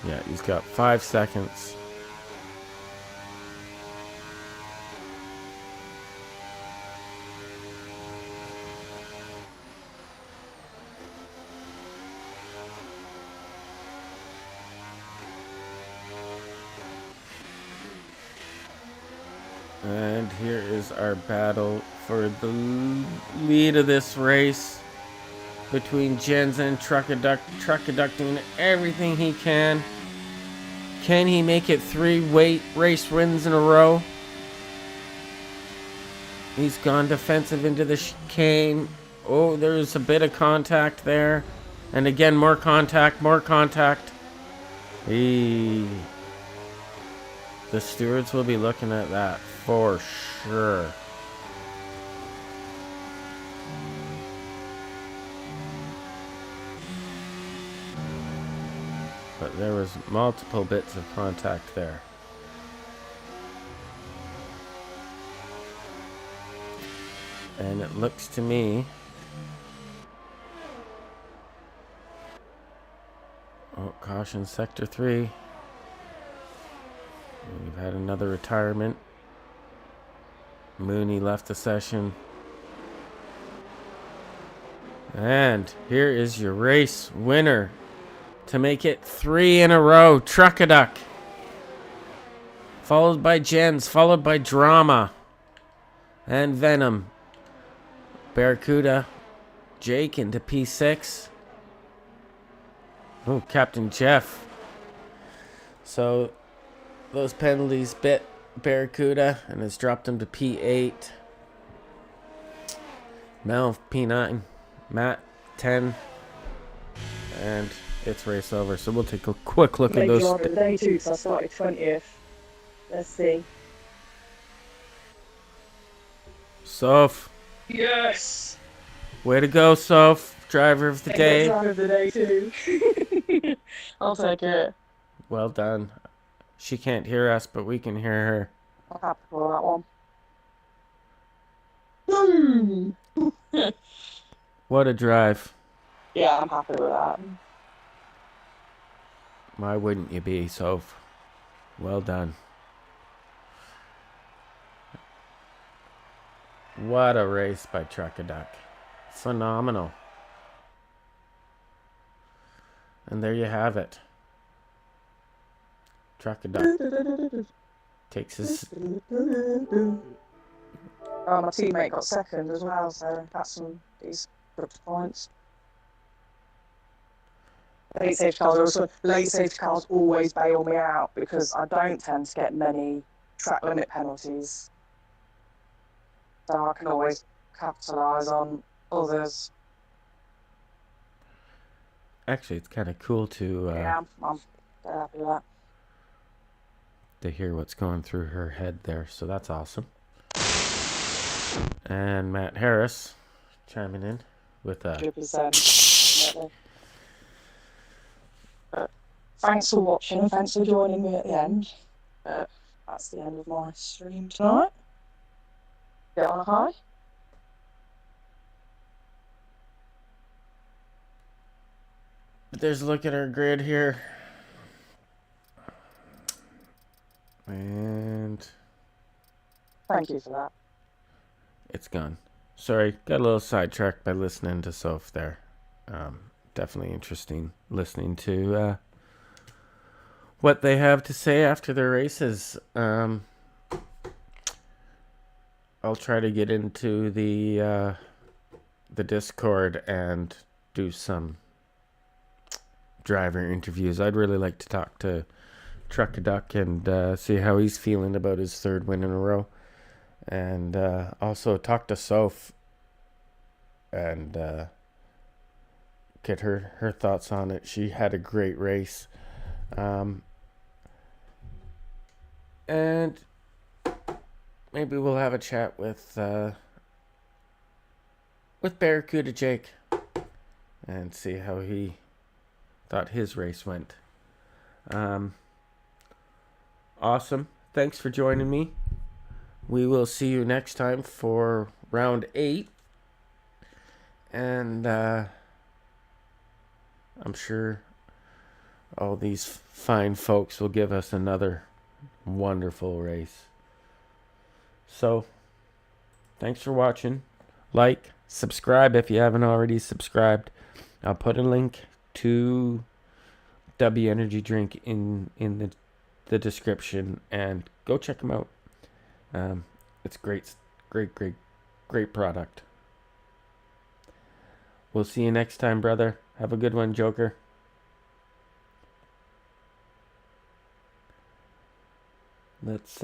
yeah, he's got 5 seconds. And here is our battle for the lead of this race between Jens and Trucker Duck. Trucker Duck doing everything he can. Can he make it 3 race wins in a row? He's gone defensive into the chicane. Oh, there's a bit of contact there. And again, more contact, more contact. The stewards will be looking at that for sure. But there was multiple bits of contact there. And it looks to me... Oh, caution, Sector 3. We've had another retirement. Mooney left the session. And here is your race winner to make it 3 in a row. Truckaduck. Followed by Jens. Followed by Drama. And Venom. Barracuda. Jake into P6. Oh, Captain Jeff. So those penalties bit Barracuda and has dropped him to P8. Mel P9. Matt 10. And it's race over. So we'll take a quick look at those. Day 2, so I started 20th. Let's see. Soph. Yes! Way to go, Soph. Driver of the day. Driver of the day too. I'll take it. Well done. She can't hear us, but we can hear her. I'm happy for that one. What a drive. Yeah, I'm happy with that. Why wouldn't you be, Soph? Well done. What a race by Truckaduck. Phenomenal. And there you have it. Truckaduck takes his... Oh, my teammate got second as well, so that's some decent points. Late safety cars always bail me out because I don't tend to get many track limit penalties. So I can always capitalise on others. Actually, it's kind of cool to... yeah, I'm happy with that. To hear what's going through her head there, so that's awesome. And Matt Harris chiming in with a... 100%. Thanks for watching and thanks for joining me at the end. That's the end of my stream tonight. Get on a high. There's a look at our grid here. And... Thank you for that. It's gone. Sorry, got a little sidetracked by listening to Soph there. Definitely interesting listening to what they have to say after their races. I'll try to get into the Discord and do some driver interviews. I'd really like to talk to Truckaduck and see how he's feeling about his 3rd win in a row. And also talk to Soph and get her thoughts on it. She had a great race. And maybe we'll have a chat with Barracuda Jake and see how he thought his race went. Awesome. Thanks for joining me. We will see you next time for round 8. And I'm sure all these fine folks will give us another wonderful race. So, thanks for watching. Like, subscribe if you haven't already subscribed. I'll put a link to W Energy Drink in the description, and go check them out. It's great product. We'll see you next time, brother. Have a good one, Joker. Let's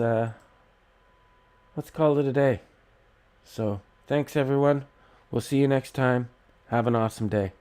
call it a day. So, thanks everyone. We'll see you next time. Have an awesome day.